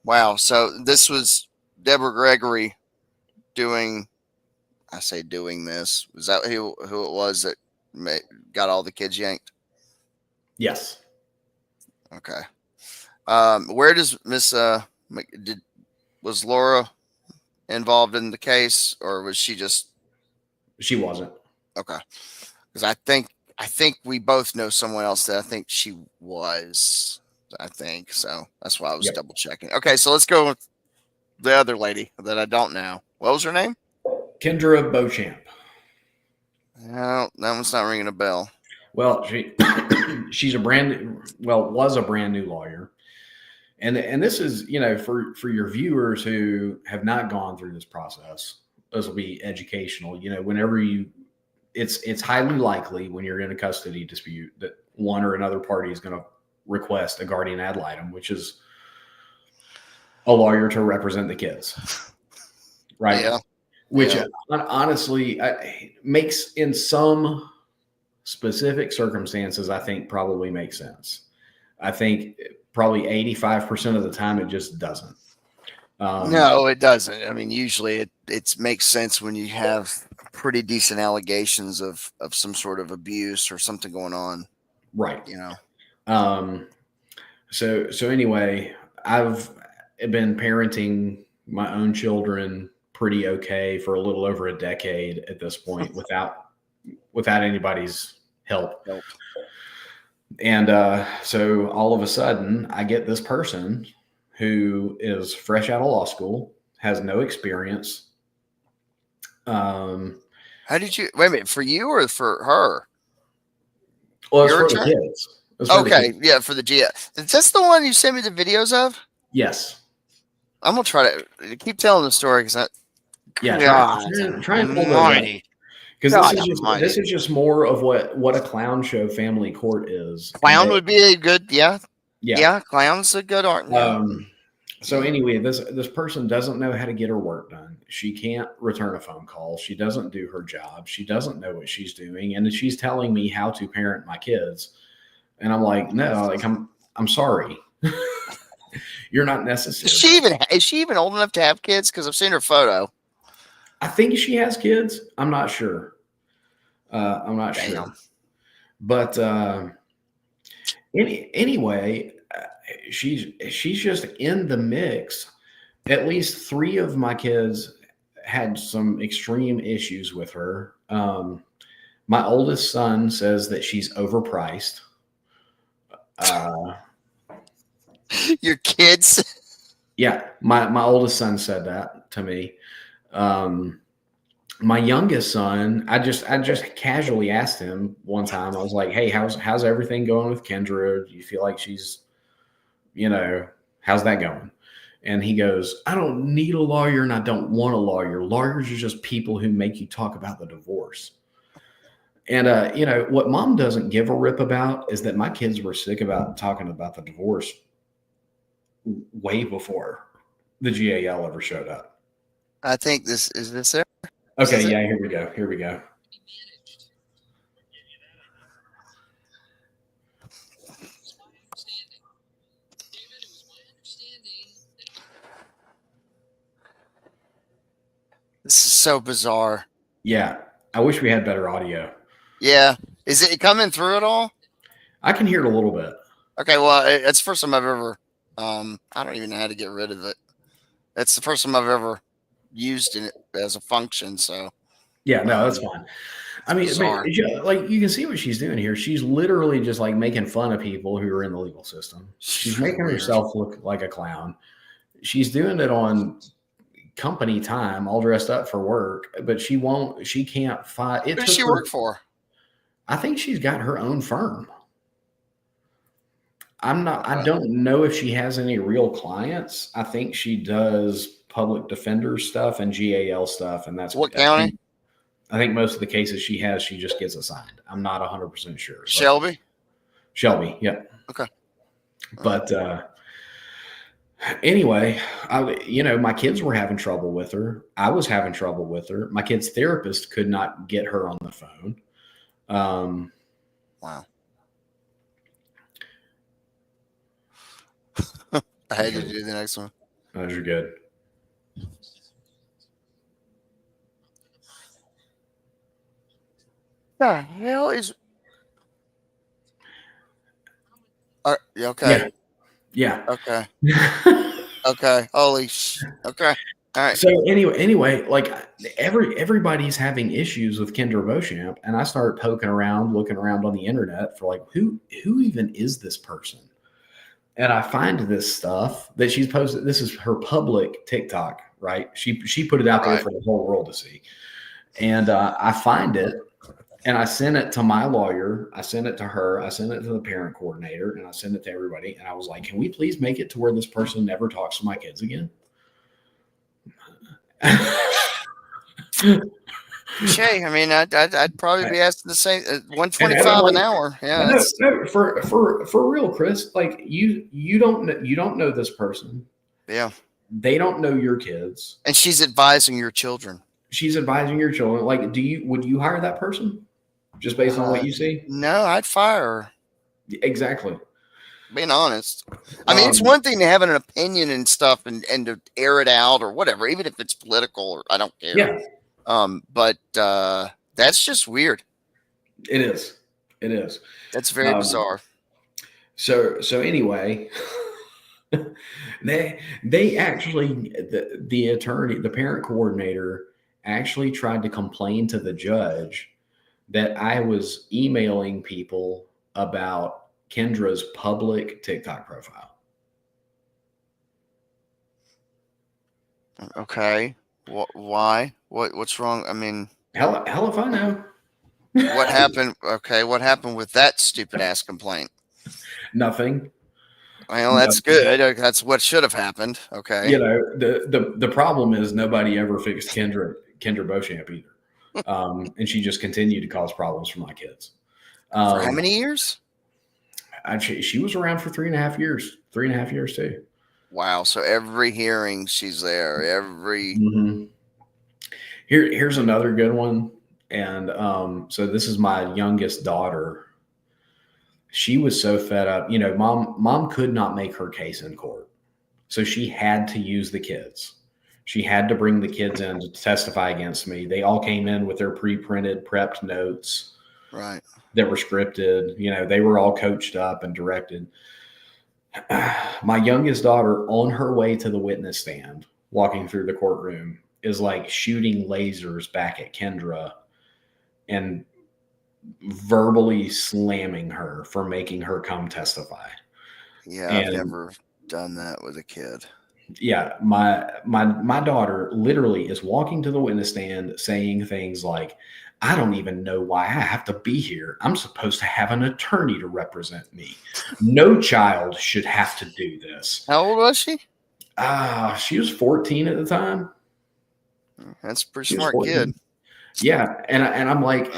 Wow. So this was Deborah Gregory doing. I say doing this. Was that who it was that got all the kids yanked? Yes. Okay. Where does Miss was Laura involved in the case, or was she just? She wasn't. Okay. Because I think we both know someone else that I think she was. I think so. That's why I was double checking. Okay, so let's go with the other lady that I don't know. What was her name? Kendra Beauchamp. No, that one's not ringing a bell. Well, she's was a brand new lawyer. And this is, for your viewers who have not gone through this process, this will be educational. Whenever it's highly likely when you're in a custody dispute that one or another party is going to request a guardian ad litem, which is a lawyer to represent the kids. Right. Yeah. Which honestly makes, in some specific circumstances, I think probably makes sense. I think probably 85% of the time it just doesn't. No, it doesn't. I mean, usually it makes sense when you have pretty decent allegations of some sort of abuse or something going on. Right. So anyway, I've been parenting my own children pretty okay for a little over a decade at this point without anybody's help. And so all of a sudden I get this person who is fresh out of law school, has no experience. How did you wait a minute, for you or for her? Well, it's for the kids. Okay, yeah, for the G. Is this the one you sent me the videos of? Yes. I'm gonna try to keep telling the story because try and pull those. Because this is just more of what a clown show family court is. Clown would be a good, clown's a good art. So anyway, this person doesn't know how to get her work done. She can't return a phone call. She doesn't do her job. She doesn't know what she's doing, and she's telling me how to parent my kids. And I'm like, no, like I'm sorry. You're not necessary. Is she even old enough to have kids? Because I've seen her photo. I think she has kids. I'm not sure. Sure. But anyway, she's just in the mix. At least 3 of my kids had some extreme issues with her. My oldest son says that she's overpriced. Your kids? Yeah, my oldest son said that to me. My youngest son, I just casually asked him one time. I was like, "Hey, how's everything going with Kendra? Do you feel like she's, how's that going?" And he goes, "I don't need a lawyer and I don't want a lawyer. Lawyers are just people who make you talk about the divorce." And what mom doesn't give a rip about is that my kids were sick about talking about the divorce way before the GAL ever showed up. I think this there. Okay, yeah, here we go. This is so bizarre. Yeah, I wish we had better audio. Yeah. Is it coming through at all? I can hear it a little bit. Okay, well, it's the first time I've ever I don't even know how to get rid of it. It's the first time I've ever used it as a function, so yeah, no, that's fine. I mean, like you can see what she's doing here. She's literally just like making fun of people who are in the legal system. She's making herself look like a clown. She's doing it on company time, all dressed up for work, but she can't fight. Who does she work for? I think she's got her own firm. I don't know if she has any real clients. I think she does public defender stuff and GAL stuff, and that's what county? I think most of the cases she has, she just gets assigned. I'm not 100% sure. Shelby. Shelby, yeah. Okay. But anyway, my kids were having trouble with her. I was having trouble with her. My kid's therapist could not get her on the phone. Wow. I had to do the next one. Those are good. The hell is? Okay. Yeah. Okay. Okay. Holy okay. All right. So anyway, like everybody's having issues with Kendra Beauchamp, and I start poking around, looking around on the internet for like who even is this person? And I find this stuff that she's posted. This is her public TikTok, right? She put it out there for the whole world to see. And I find it, and I sent it to my lawyer. I sent it to her. I sent it to the parent coordinator, and I sent it to everybody. And I was like, "Can we please make it to where this person never talks to my kids again?" Shay, I mean, I'd probably be asking the same. 125 an hour. Yeah. No, for real, Chris. Like you don't know this person. Yeah. They don't know your kids. And she's advising your children. She's advising your children. Like, would you hire that person just based on what you see? No, I'd fire her. Exactly. Being honest. I mean, it's one thing to have an opinion and stuff and to air it out or whatever, even if it's political or I don't care. Yeah. But that's just weird. It is. It is. That's very bizarre. So anyway, they actually the attorney, the parent coordinator actually tried to complain to the judge that I was emailing people about Kendra's public TikTok profile. Okay. Why? What's wrong? I mean, hell if I know. What happened? Okay. What happened with that stupid ass complaint? Nothing. Well, that's good. That's what should have happened. Okay. The problem is nobody ever fixed Kendra Beauchamp either. And she just continued to cause problems for my kids. For how many years? She was around for 3.5 years. 3.5 years too. Wow. So every hearing she's there. Every Here's another good one. And so this is my youngest daughter. She was so fed up. Mom could not make her case in court. So she had to use the kids. She had to bring the kids in to testify against me. They all came in with their pre-printed, prepped notes. Right. That were scripted. They were all coached up and directed. My youngest daughter, on her way to the witness stand, walking through the courtroom, is like shooting lasers back at Kendra and verbally slamming her for making her come testify. Yeah, I've never done that with a kid. Yeah, my daughter literally is walking to the witness stand saying things like, "I don't even know why I have to be here. I'm supposed to have an attorney to represent me. No child should have to do this." How old was she? She was 14 at the time. That's a pretty smart kid. Yeah, and I'm like,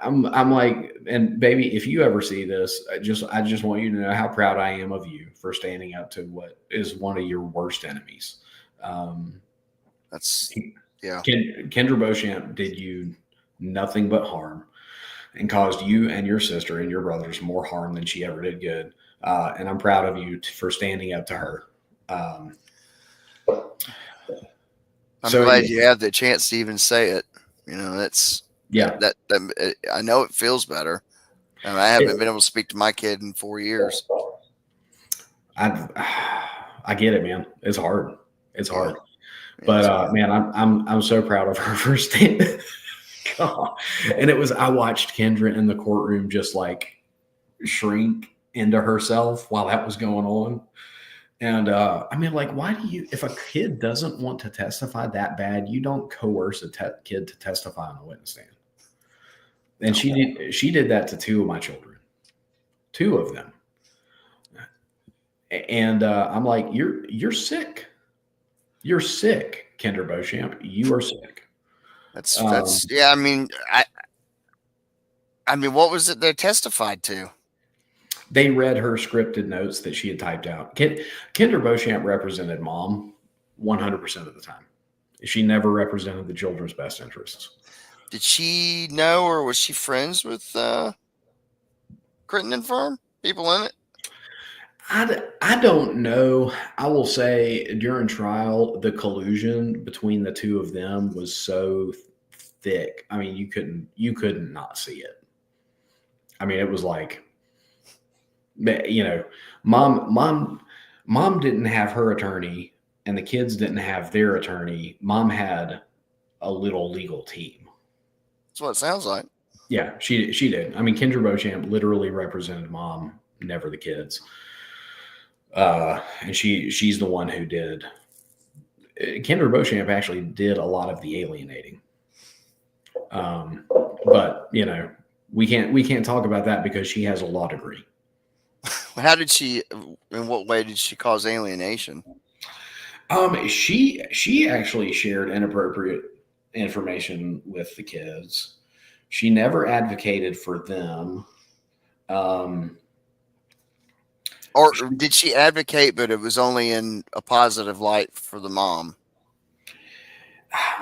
I'm like, and baby, if you ever see this, I just want you to know how proud I am of you for standing up to what is one of your worst enemies. That's Kendra Beauchamp did you nothing but harm and caused you and your sister and your brothers more harm than she ever did good. And I'm proud of you for standing up to her. I'm glad you have the chance to even say it. That's that I know it feels better. And I haven't been able to speak to my kid in 4 years. I get it, man. It's hard. It's hard. But man, I'm so proud of her for standing. And I watched Kendra in the courtroom just like shrink into herself while that was going on. And I mean, like, why do you, if a kid doesn't want to testify that bad, you don't coerce a kid to testify on a witness stand. And she did that to 2 of my children, 2 of them. And I'm like, you're sick. You're sick, Kendra Beauchamp. You are sick. That's yeah. I mean, what was it they testified to? They read her scripted notes that she had typed out. Kinder Beauchamp represented mom 100% of the time. She never represented the children's best interests. Did she know, or was she friends with Crittenden firm people in it? I don't know. I will say during trial, the collusion between the two of them was so thick. I mean, you couldn't not see it. I mean, it was like, you know, mom didn't have her attorney, and the kids didn't have their attorney. Mom had a little legal team. That's what it sounds like. Yeah, she did. I mean, Kendra Beauchamp literally represented mom, never the kids. And she's the one who did. Kendra Beauchamp actually did a lot of the alienating. But you know, we can't talk about that because she has a law degree. How did she? In what way did she cause alienation? She actually shared inappropriate information with the kids. She never advocated for them. Or did she advocate, but it was only in a positive light for the mom?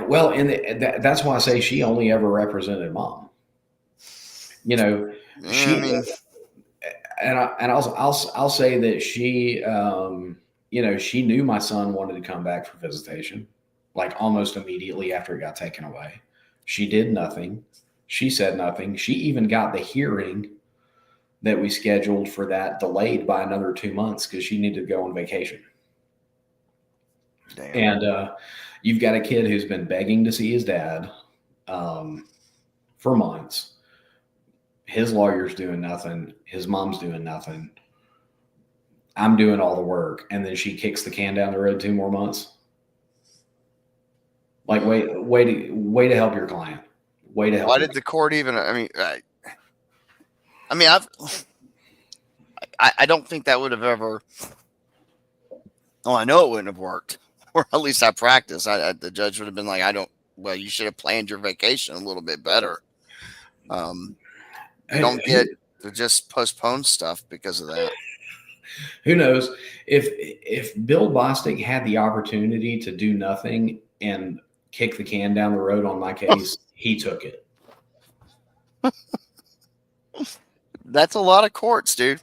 Well, and that's why I say she only ever represented mom. You know, she. I mean, I'll say that she, you know, she knew my son wanted to come back for visitation, like almost immediately after it got taken away. She did nothing. She said nothing. She even got the hearing that we scheduled for that delayed by another 2 months because she needed to go on vacation. damn. And you've got a kid who's been begging to see his dad for months. His lawyer's doing nothing. His mom's doing nothing. I'm doing all the work. And then she kicks the can down the road 2 more months. Like, way to help your client. Way to help. Why did the court even? I don't think that would have ever. Oh, I know it wouldn't have worked, or at least I practiced. The judge would have been like, "I don't." Well, you should have planned your vacation a little bit better. You don't get to just postpone stuff because of that. Who knows if Bill Bostic had the opportunity to do nothing and kick the can down the road on my case, he took it. That's a lot of courts, dude.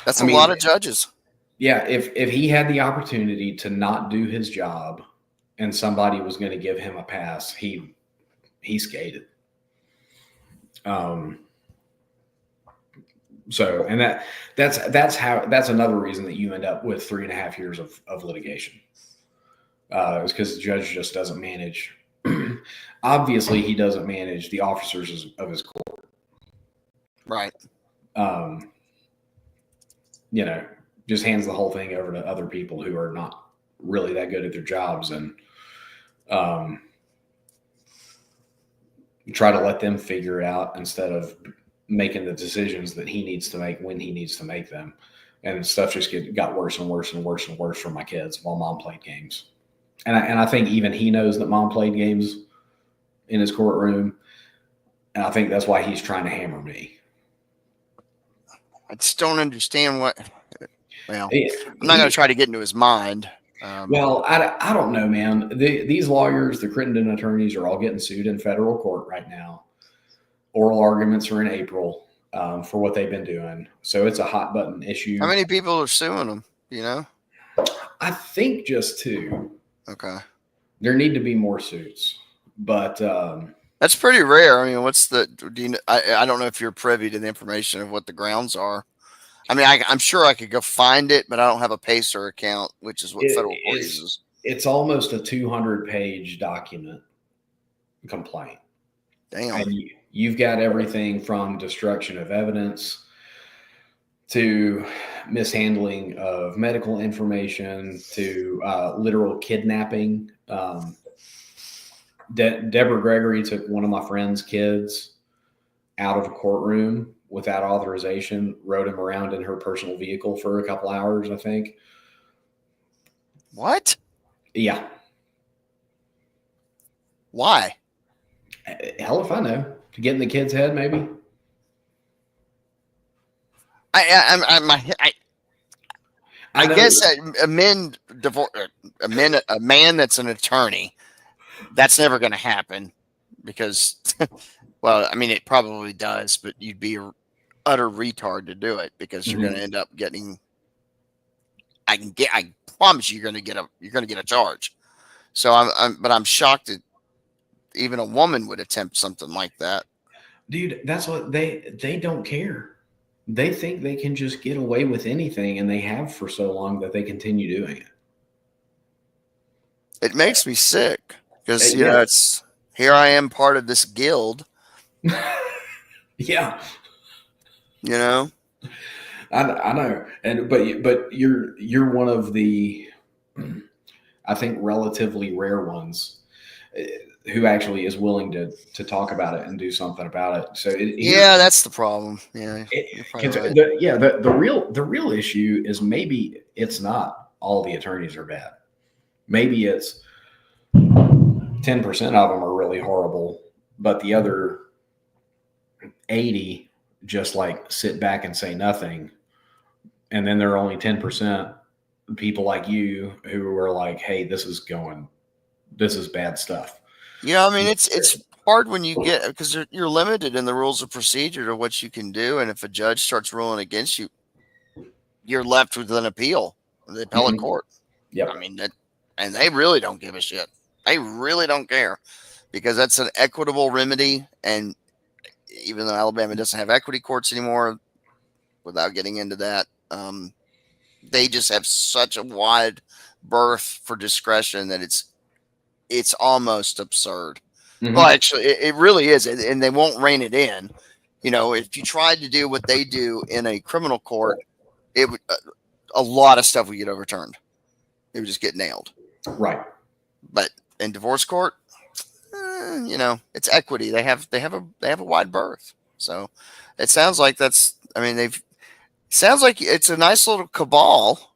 That's a lot of judges. Yeah, if he had the opportunity to not do his job and somebody was going to give him a pass, he skated. So, and that's another reason that you end up with 3.5 years of litigation. It's because the judge just doesn't manage. Obviously, he doesn't manage the officers of his court. Right. You know, just hands the whole thing over to other people who are not really that good at their jobs, and try to let them figure it out instead of making the decisions that he needs to make when he needs to make them. And stuff just got worse and worse and worse and worse for my kids while mom played games. And I think even he knows that mom played games in his courtroom. And I think that's why he's trying to hammer me. I just don't understand what. Well, I'm not going to try to get into his mind. Well, I don't know, man. These lawyers, the Crittenden attorneys, are all getting sued in federal court right now. Oral arguments are in April for what they've been doing. So it's a hot button issue. How many people are suing them? You know? I think just 2. Okay. There need to be more suits, but that's pretty rare. I mean, I don't know if you're privy to the information of what the grounds are. I mean, I'm sure I could go find it, but I don't have a Pacer account, which is what federal court uses. It's almost a 200-page document complaint. Damn. And you've got everything from destruction of evidence to mishandling of medical information to literal kidnapping. Deborah Gregory took one of my friend's kids out of a courtroom without authorization, rode him around in her personal vehicle for a couple hours, I think. What? Yeah. Why? Hell if I know. To get in the kid's head, maybe. I know. guess a man that's an attorney, that's never going to happen because, well, I mean, it probably does, but you'd be an utter retard to do it because you're going to end up getting. I promise you're going to get a charge. So but I'm shocked that even a woman would attempt something like that. Dude, that's what they don't care. They think they can just get away with anything, and they have for so long that they continue doing it. It makes me sick because Yeah. it's here I am part of this guild. Yeah, You know, I know, and but you're one of the, I think, relatively rare ones who actually is willing to talk about it and do something about it. So yeah, that's the problem. Yeah, you're probably right. the real issue is maybe it's not all the attorneys are bad. Maybe it's 10% of them are really horrible, but the other 80 just like sit back and say nothing. And then there are only 10% people like you who are like, hey, this is bad stuff. I mean, it's hard when you get because you're limited in the rules of procedure to what you can do, and if a judge starts ruling against you, you're left with an appeal in the appellate court. Yep. I mean and they really don't give a shit. They really don't care because that's an equitable remedy, and even though Alabama doesn't have equity courts anymore, without getting into that, they just have such a wide berth for discretion that it's almost absurd. Well, actually, it really is, and they won't rein it in. If you tried to do what they do in a criminal court, it would a lot of stuff would get overturned. It would just get nailed. Right. But in divorce court, it's equity. They have a wide berth. So it sounds like that's. I mean, sounds like it's a nice little cabal.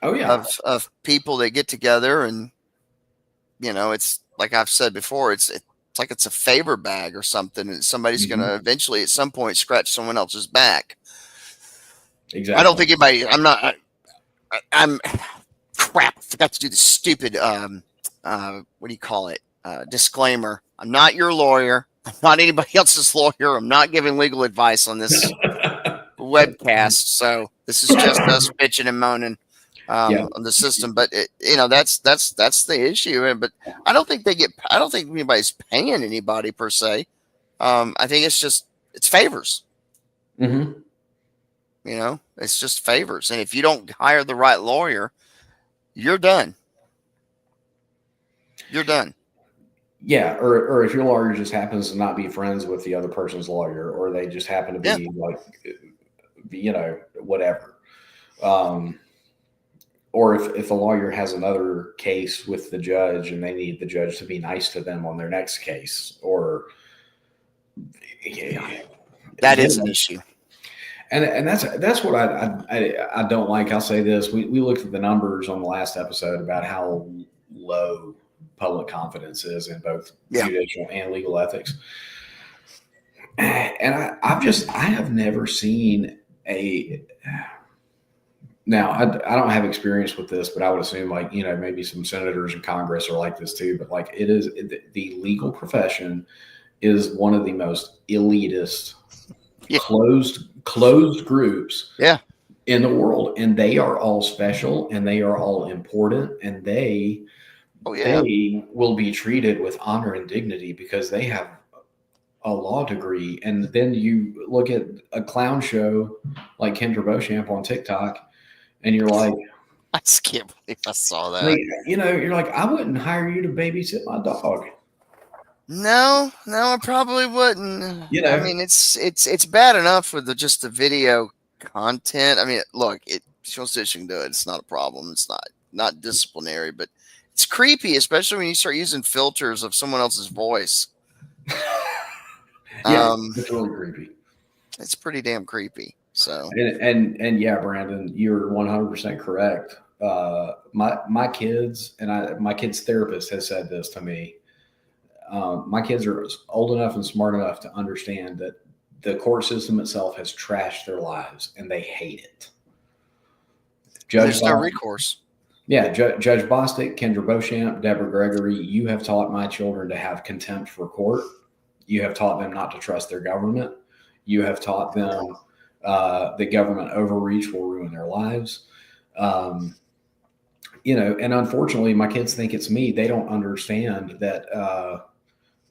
Oh yeah. Of people that get together, and it's like I've said before. It's like it's a favor bag or something, and somebody's going to eventually at some point scratch someone else's back. Exactly. I don't think anybody. I'm crap. I forgot to do the stupid. What do you call it? Disclaimer. I'm not your lawyer. I'm not anybody else's lawyer. I'm not giving legal advice on this webcast. So this is just us bitching and moaning on the system. But that's the issue. But I don't think I don't think anybody's paying anybody per se. I think it's favors. Mm-hmm. It's just favors. And if you don't hire the right lawyer, you're done. You're done. Yeah, or if your lawyer just happens to not be friends with the other person's lawyer, or they just happen to be whatever. Or if a lawyer has another case with the judge and they need the judge to be nice to them on their next case, or that is an issue. And that's what I don't like. I'll say this: we looked at the numbers on the last episode about how low public confidence is in both judicial and legal ethics. And I have never seen now I don't have experience with this, but I would assume maybe some senators in Congress are like this too. But the legal profession is one of the most elitist, closed groups in the world, and they are all special and they are all important, and they will be treated with honor and dignity because they have a law degree. And then you look at a clown show like Kendra Beauchamp on TikTok, and you're like, I just can't believe I saw that. You're like, I wouldn't hire you to babysit my dog. No, I probably wouldn't. I mean, it's bad enough with just the video content. I mean, look, she wants to, she can do it. It's not a problem. It's not disciplinary, but it's creepy, especially when you start using filters of someone else's voice. It's really creepy. It's pretty damn creepy. So and yeah, Brandon, you're 100% correct. My kids and my kids' therapist has said this to me. My kids are old enough and smart enough to understand that the court system itself has trashed their lives and they hate it. There's no recourse. Yeah, Judge Bostic, Kendra Beauchamp, Deborah Gregory, you have taught my children to have contempt for court. You have taught them not to trust their government. You have taught them that government overreach will ruin their lives. And unfortunately, my kids think it's me. They don't understand that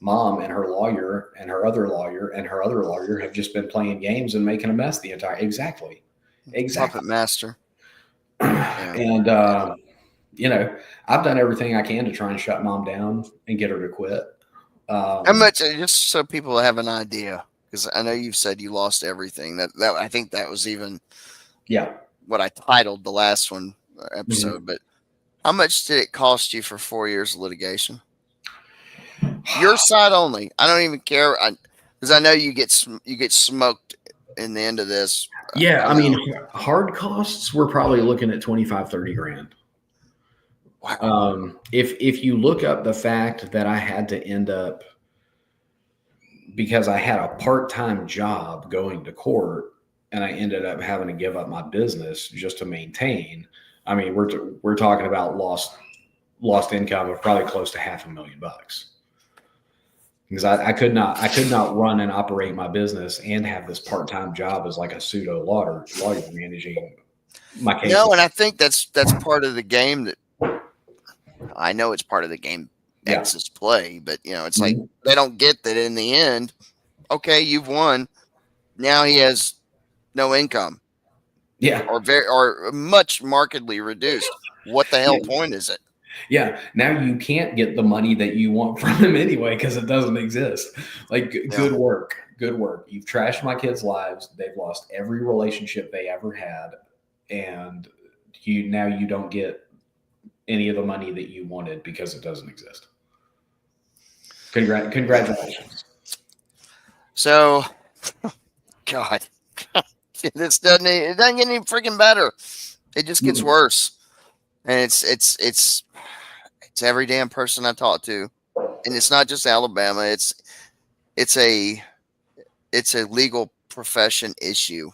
mom and her lawyer and her other lawyer and her other lawyer have just been playing games and making a mess the entire. Exactly. Puppet master. And I've done everything I can to try and shut mom down and get her to quit. How much? Just so people have an idea, because I know you've said you lost everything. That I think that was even what I titled the last one episode. Mm-hmm. But how much did it cost you for 4 years of litigation? Your side only. I don't even care, because I know you get smoked in the end of this. Yeah, I mean, hard costs, we're probably looking at 25, 30 grand. Wow. If you look up the fact that I had to end up, because I had a part-time job going to court, and I ended up having to give up my business just to maintain. I mean, we're talking about lost income of probably close to $500,000. Because I could not run and operate my business and have this part-time job as like a pseudo lawyer managing my case. No, and I think that's part of the game that I know it's part of the game X's play, but it's like they don't get that in the end. Okay, you've won. Now he has no income. Yeah. Or much markedly reduced. What the hell point is it? Yeah. Now you can't get the money that you want from him anyway, because it doesn't exist. Like, good work. Good work. You've trashed my kids' lives. They've lost every relationship they ever had. And you don't get any of the money that you wanted because it doesn't exist. Congratulations. So, God, it doesn't get any freaking better. It just gets worse. And it's every damn person I talk to, and it's not just Alabama. It's a legal profession issue.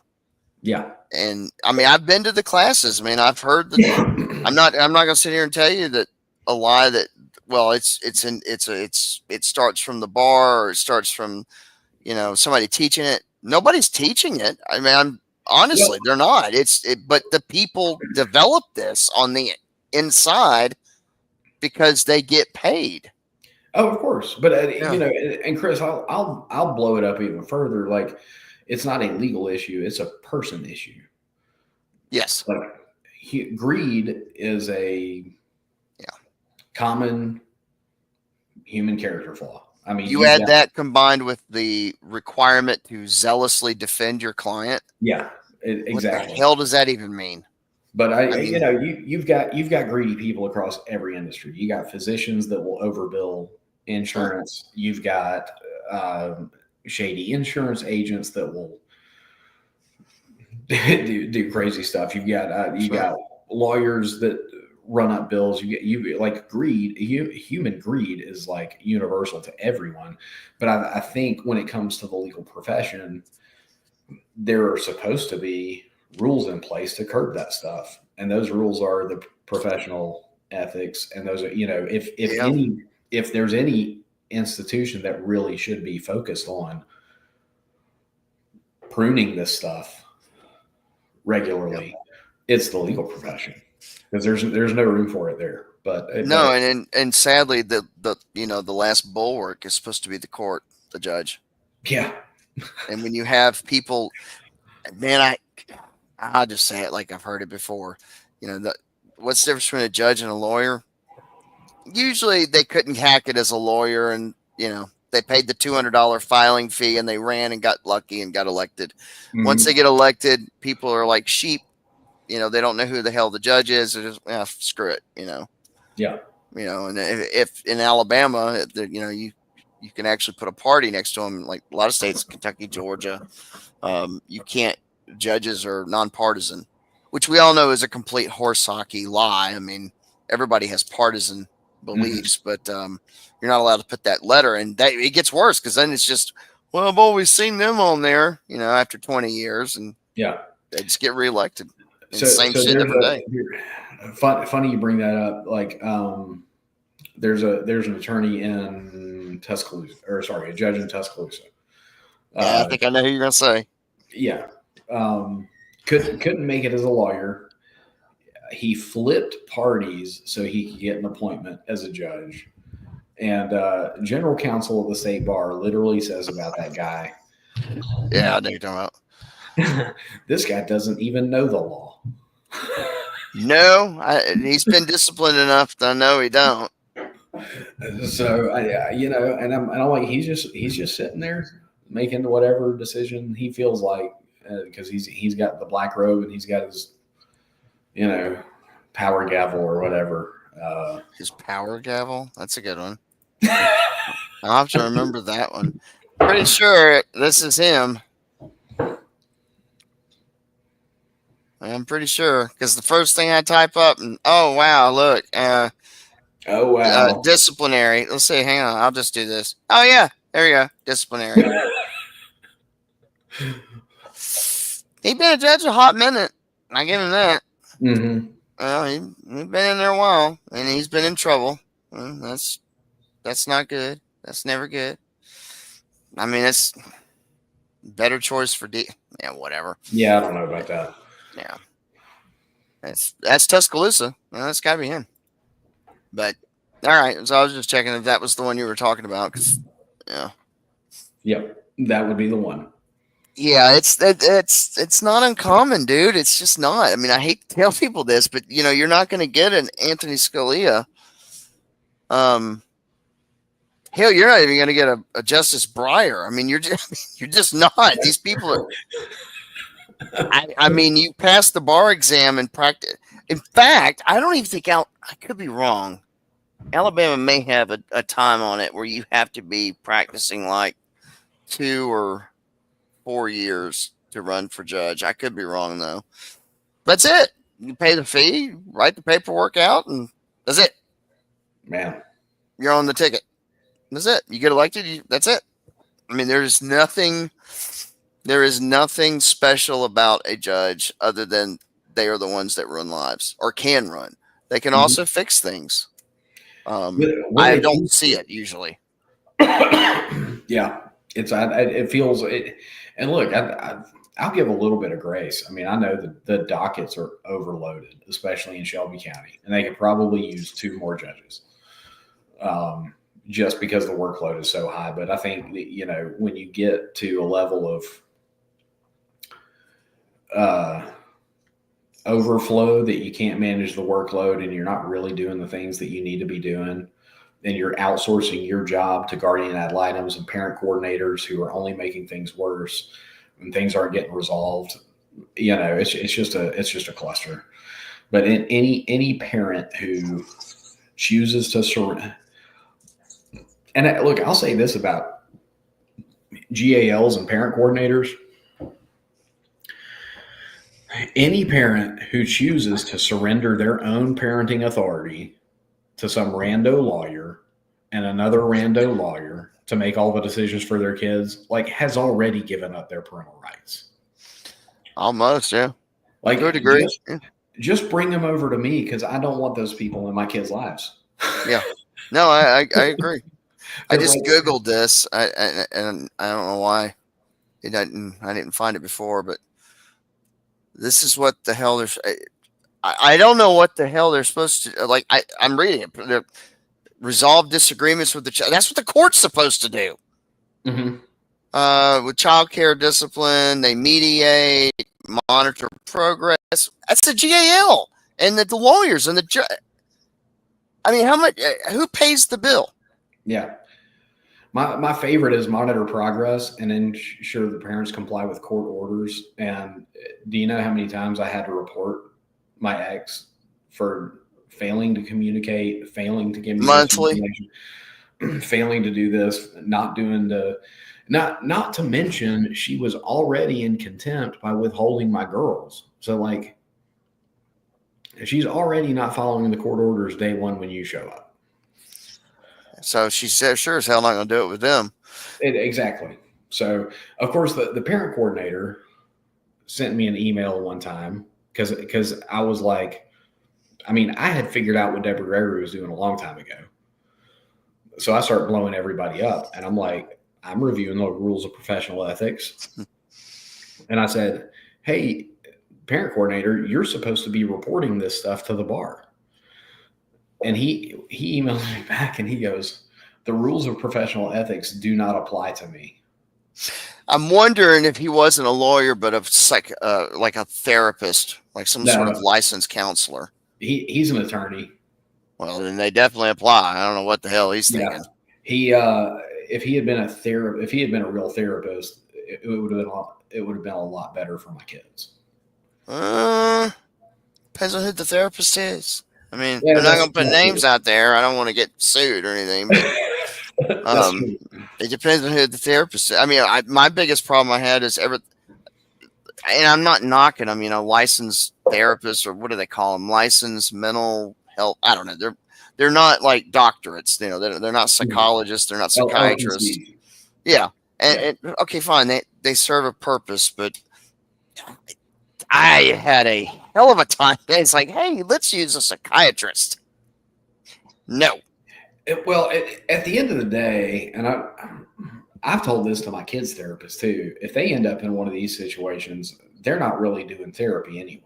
Yeah. And I mean, I've been to the classes. I mean, I've heard that. I'm not going to sit here and tell you that a lie that, well, it starts from the bar, or it starts from, somebody teaching it. Nobody's teaching it. I mean, honestly, they're not. But the people develop this on the inside because they get paid. Oh, of course. But and Chris, I'll blow it up even further. Like, it's not a legal issue; it's a person issue. Yes. Like, greed is a common human character flaw. I mean, you add that combined with the requirement to zealously defend your client. Yeah, exactly. What the hell does that even mean? But you've got greedy people across every industry. You got physicians that will overbill insurance. Sure. You've got shady insurance agents that will do crazy stuff. You've got got lawyers that run up bills. You like greed. Human greed is like universal to everyone. But I think when it comes to the legal profession, there are supposed to be rules in place to curb that stuff, and those rules are the professional ethics. And those are, if there's any institution that really should be focused on pruning this stuff regularly, it's the legal profession, because there's no room for it there. But and sadly, the last bulwark is supposed to be the court, the judge. Yeah. And when you have people, man, I'll just say it like I've heard it before. What's the difference between a judge and a lawyer? Usually they couldn't hack it as a lawyer, and they paid the $200 filing fee and they ran and got lucky and got elected. Mm-hmm. Once they get elected, people are like sheep. They don't know who the hell the judge is. They're just screw it. Yeah. And if in Alabama, you can actually put a party next to them. Like a lot of states, Kentucky, Georgia, you can't. Judges are nonpartisan, which we all know is a complete horse hockey lie. I mean, everybody has partisan beliefs, but you're not allowed to put that letter. And that it gets worse because then it's just, well, I've always seen them on there, after 20 years, and Yeah. they just get reelected. And So same shit there's every day. funny you bring that up. Like, there's an attorney in Tuscaloosa, or sorry, a judge in Tuscaloosa. Yeah, I think I know who you're gonna say. Yeah. Couldn't make it as a lawyer. He flipped parties so he could get an appointment as a judge. And general counsel of the state bar literally says about that guy, Yeah, I know you're talking about. this guy doesn't even know the law. No, he's been disciplined enough to know he don't. So and I'm like, he's just sitting there making whatever decision he feels like, because he's got the black robe and he's got his power gavel or whatever. His power gavel, that's a good one. I'll have to remember that one. Pretty sure this is him. I'm pretty sure because the first thing I type up, and oh wow, look, oh wow, disciplinary. Let's see, hang on, I'll just do this. Oh yeah, there you go, disciplinary. He's been a judge a hot minute. I give him that. Mm-hmm. Well, he's been in there a while, and he's been in trouble. Well, that's not good. That's never good. I mean, it's better choice for yeah, whatever. Yeah, I don't know about that. Yeah, that's Tuscaloosa. Well, that's got to be him. But all right, so I was just checking if that was the one you were talking about, because Yep, that would be the one. Yeah, it's not uncommon, dude. It's just not. I mean, I hate to tell people this, but you're not going to get an Anthony Scalia. Hell, you're not even going to get a Justice Breyer. I mean, you're just not. These people are. I mean, you pass the bar exam and practice. In fact, I don't even think I could be wrong. Alabama may have a time on it where you have to be practicing like 2 or 4 years to run for judge. I could be wrong though. That's it. You pay the fee, write the paperwork out, and that's it. Man, you're on the ticket. That's it. You get elected. That's it. I mean, there is nothing special about a judge other than they are the ones that run lives or can run. They can also fix things. I don't see it usually. Yeah, it feels it. And look, I'll give a little bit of grace. I mean, I know that the dockets are overloaded, especially in Shelby County, and they could probably use 2 more judges, just because the workload is so high. But I think when you get to a level of overflow that you can't manage the workload and you're not really doing the things that you need to be doing, and you're outsourcing your job to guardian ad litems and parent coordinators who are only making things worse and things aren't getting resolved, it's just a cluster. But in any parent who chooses to surrender, and look, I'll say this about GALs and parent coordinators. Any parent who chooses to surrender their own parenting authority to some rando lawyer and another rando lawyer to make all the decisions for their kids, has already given up their parental rights. Almost, yeah. Like, to a degree. Just bring them over to me, because I don't want those people in my kids' lives. Yeah. No, I agree. I just Googled this, and I don't know why I didn't find it before, but this is what the hell I don't know what the hell they're supposed to like. I'm reading it. They're resolve disagreements with the child. That's what the court's supposed to do. Mm-hmm. With child care discipline, they mediate, monitor progress. That's the GAL and the lawyers and the judge. I mean, how much? Who pays the bill? Yeah. My favorite is monitor progress and ensure the parents comply with court orders. And do you know how many times I had to report my ex for failing to communicate, failing to give me monthly, failing to do this, not to mention she was already in contempt by withholding my girls. So she's already not following the court orders day one when you show up. So she said, sure as hell not going to do it with them. Exactly. So, of course, the parent coordinator sent me an email one time because I was like, I mean, I had figured out what Deborah Gregory was doing a long time ago. So I start blowing everybody up, and I'm like, I'm reviewing the rules of professional ethics. And I said, hey, parent coordinator, you're supposed to be reporting this stuff to the bar. And he emails me back and he goes, the rules of professional ethics do not apply to me. I'm wondering if he wasn't a lawyer, but like a therapist, like some sort of licensed counselor. He's an attorney. Well, then they definitely apply. I don't know what the hell he's thinking. He if he had been a real therapist, it would have been a lot better for my kids. Depends on who the therapist is. I mean, I'm not going to put names out there. I don't want to get sued or anything, but it depends on who the therapist is. I mean, my biggest problem I had is and I'm not knocking them, licensed therapists, or what do they call them? Licensed mental health. I don't know. They're not like doctorates. They're not psychologists. They're not psychiatrists. Yeah. And okay, fine. They serve a purpose, but I had a hell of a time. It's like, hey, let's use a psychiatrist. No. Well, at the end of the day, and I've told this to my kids' therapist too, if they end up in one of these situations, they're not really doing therapy anyway.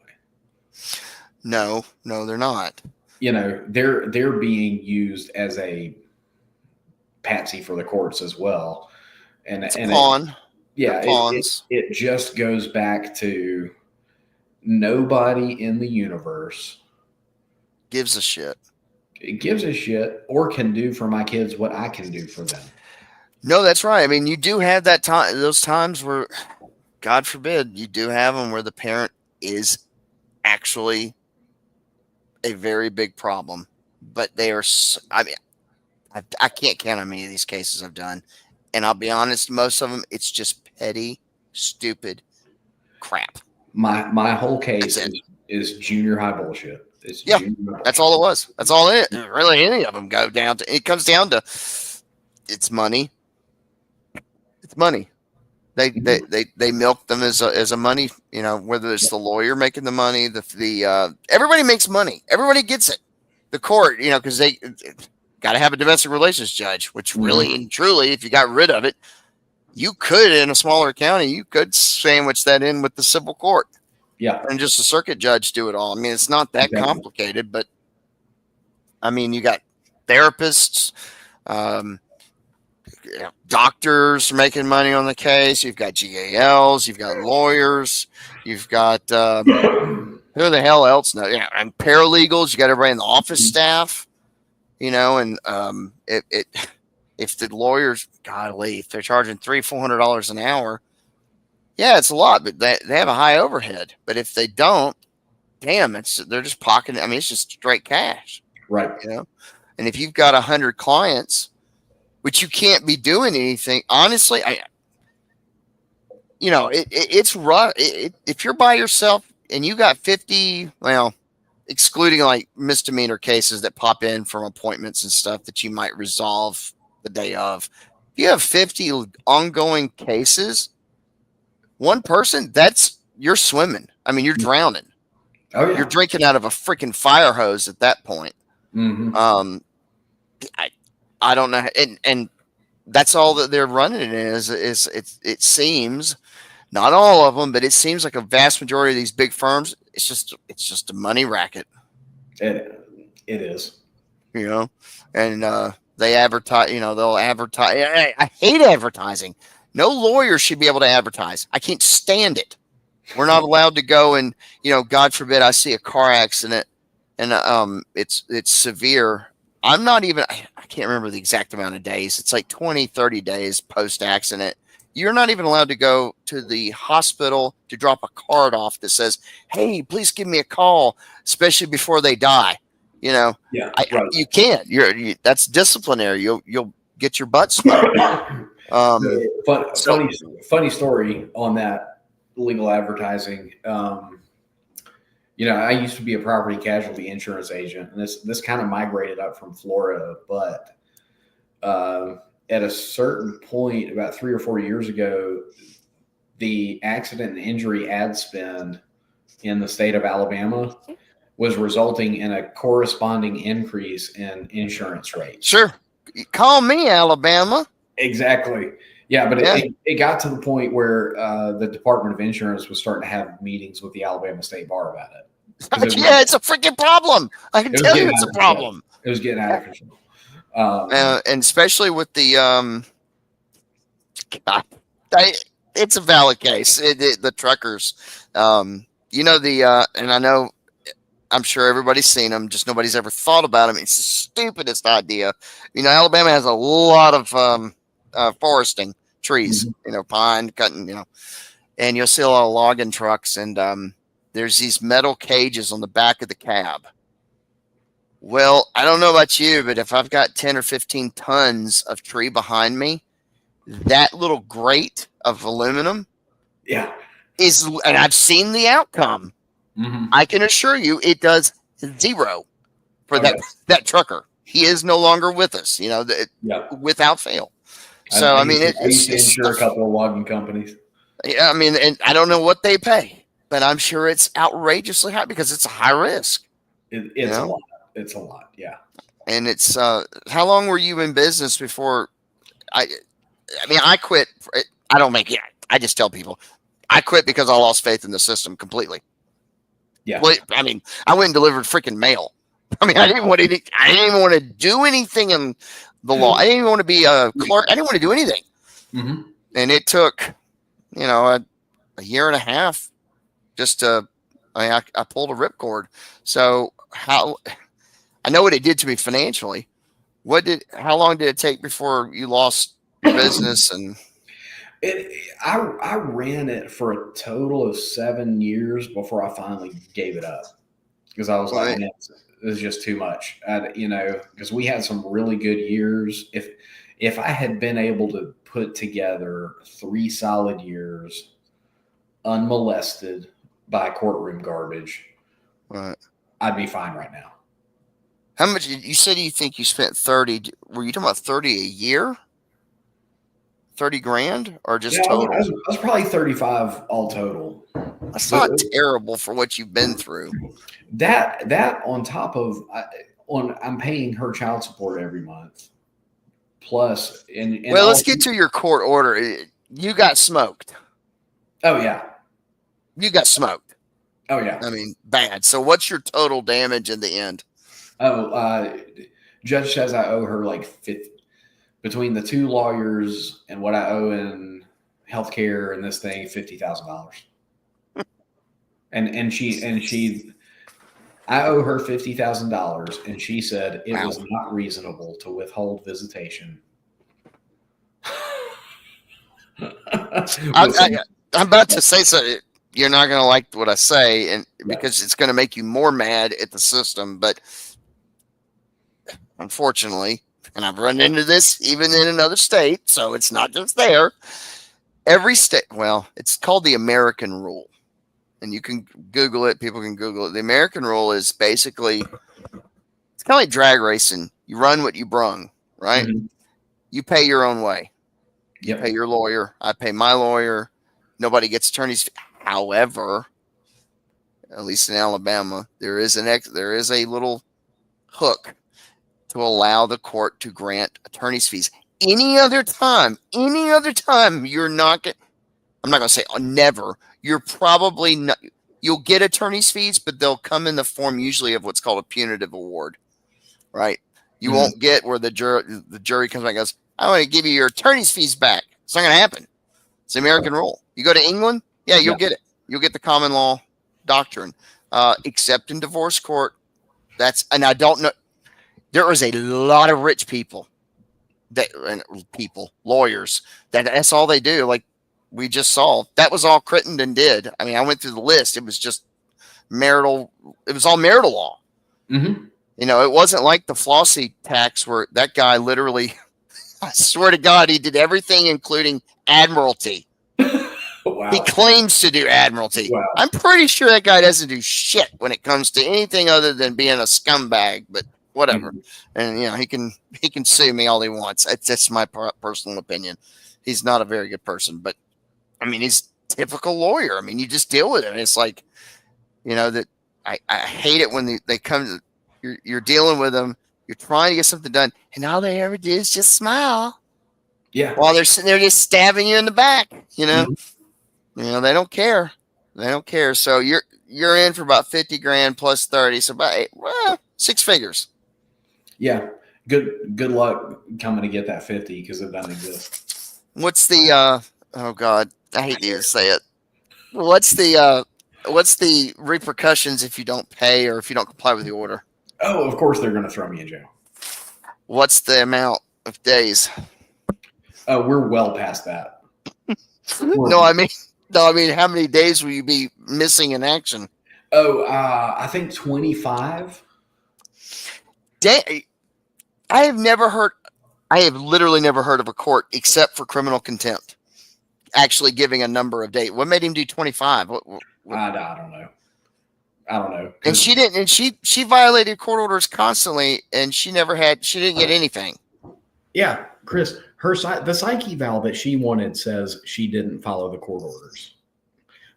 No, they're not. They're being used as a patsy for the courts as well. And it's a pawn. It just goes back to nobody in the universe gives a shit. It gives a shit or can do for my kids what I can do for them. No, that's right. I mean, you do have those times where, God forbid, you do have them where the parent is actually a very big problem, but they are. I mean, I can't count how many of these cases I've done, and I'll be honest, most of them it's just petty, stupid crap. My whole case is junior high bullshit. That's all it was. That's all it. Really, any of them go down to. It comes down to it's money. It's money. They milk them as a money. Whether it's the lawyer making the money, the everybody makes money. Everybody gets it. The court, because they got to have a domestic relations judge, which really and truly, if you got rid of it, you could, in a smaller county, you could sandwich that in with the civil court. Yeah. And just a circuit judge do it all. I mean, it's not that complicated, but I mean, you got therapists, doctors making money on the case. You've got GALs, you've got lawyers, you've got who the hell else knows? Yeah, and paralegals. You got everybody in the office staff. And if the lawyers, golly, if they're charging $300-400 an hour, yeah, it's a lot, but they have a high overhead. But if they don't, damn, they're just pocketing. I mean, it's just straight cash, right? And if you've got 100 clients, which you can't be doing anything, honestly, it's rough. If you're by yourself and you got 50, well, excluding like misdemeanor cases that pop in from appointments and stuff that you might resolve the day of. If you have 50 ongoing cases, one person, you're swimming. I mean, you're drowning. Oh, yeah. You're drinking out of a freaking fire hose at that point. Mm-hmm. I don't know. And that's all that they're running it is it seems, not all of them, but it seems like a vast majority of these big firms, it's just a money racket. It is. And they advertise, they'll advertise. I hate advertising. No lawyer should be able to advertise. I can't stand it. We're not allowed to go and, God forbid I see a car accident and it's severe. I'm not even, I can't remember the exact amount of days. It's like 20, 30 days post accident. You're not even allowed to go to the hospital to drop a card off that says, hey, please give me a call, especially before they die. Yeah, right. You can't. That's disciplinary. You'll get your butt smoked. Funny story on that legal advertising. I used to be a property casualty insurance agent, and this kind of migrated up from Florida, but at a certain point, about 3 or 4 years ago, the accident and injury ad spend in the state of Alabama was resulting in a corresponding increase in insurance rates. Sure. Call me, Alabama. Exactly. Yeah, but it got to the point where the Department of Insurance was starting to have meetings with the Alabama State Bar about it. It's a freaking problem. I can tell you it's a problem. It was getting out of control. And especially with the it's a valid case. The truckers, and I know, I'm sure everybody's seen them, just nobody's ever thought about them. It's the stupidest idea. Alabama has a lot of foresting trees, pine cutting, and you'll see a lot of logging trucks, and there's these metal cages on the back of the cab. Well, I don't know about you, but if I've got 10 or 15 tons of tree behind me, that little grate of aluminum is, and I've seen the outcome. Mm-hmm. I can assure you it does zero for that trucker. He is no longer with us, without fail. So, I used to insure a couple of logging companies. Yeah, and I don't know what they pay, but I'm sure it's outrageously high because it's a high risk. It's a lot. It's a lot, yeah. And it's how long were you in business before? I quit. I don't make it. I just tell people I quit because I lost faith in the system completely. Yeah. I went and delivered freaking mail. I didn't even want to do anything in the law. I didn't even want to be a clerk. I didn't want to do anything. Mm-hmm. And it took, a year and a half just to. I pulled a ripcord. So I know what it did to me financially. How long did it take before you lost your business? And I ran it for a total of 7 years before I finally gave it up because I was like, man, this is just too much. Because we had some really good years. If I had been able to put together 3 solid years unmolested by courtroom garbage, right, I'd be fine right now. How much you said you think you spent 30? Were you talking about 30 a year? 30 grand or just total? I was probably 35 all total. That's not terrible for what you've been through. That on top of I'm paying her child support every month. Plus, and well, let's get to your court order. You got smoked. Oh yeah, you got smoked. Oh yeah, bad. So what's your total damage in the end? Judge says I owe her like 50, between the 2 lawyers and what I owe in healthcare and this thing, $50,000. and she I owe her $50,000, and she said it was not reasonable to withhold visitation. I'm about to say something. You're not going to like what I say, and because it's going to make you more mad at the system, but unfortunately, and I've run into this even in another state, so it's not just there. Every state, it's called the American rule, and you can Google it. People can Google it. The American rule is basically, it's kind of like drag racing. You run what you brung, right? Mm-hmm. You pay your own way. You pay your lawyer. I pay my lawyer. Nobody gets attorney's fee. However, at least in Alabama, there is a little hook to allow the court to grant attorney's fees. Any other time, you're not I'm not going to say never. You're probably not. You'll get attorney's fees, but they'll come in the form usually of what's called a punitive award, right? You won't get where the jury comes back and goes, I want to give you your attorney's fees back. It's not going to happen. It's the American rule. You go to England, you'll get it. You'll get the common law doctrine, except in divorce court. And I don't know. There is a lot of rich people lawyers that's all they do. Like we just saw, that was all Crittenden did. I went through the list. It was just marital. It was all marital law. Mm-hmm. It wasn't like the Flossie tax where that guy literally, I swear to God, he did everything, including admiralty. Wow. He claims to do admiralty. Wow. I'm pretty sure that guy doesn't do shit when it comes to anything other than being a scumbag. But whatever. And he can sue me all he wants. That's my personal opinion. He's not a very good person, but I mean, he's a typical lawyer. I mean, you just deal with it. It's like, that I hate it when they come. You're dealing with them. You're trying to get something done, and all they ever do is just smile. Yeah. While they're sitting there just stabbing you in the back. Mm-hmm. They don't care. They don't care. So you're in for about 50 grand plus 30, so about 6 figures. Yeah. Good luck coming to get that 50 because it doesn't exist. What's the oh God, I hate to even say it. What's the repercussions if you don't pay or if you don't comply with the order? Oh, of course they're going to throw me in jail. What's the amount of days? We're well past that. No, I mean, how many days will you be missing in action? I think 25. I have literally never heard of a court except for criminal contempt actually giving a number of days. What made him do 25? What? I don't know. I don't know. And she didn't. And she violated court orders constantly, and she didn't get anything. Yeah, Chris, the psych eval that she wanted says she didn't follow the court orders.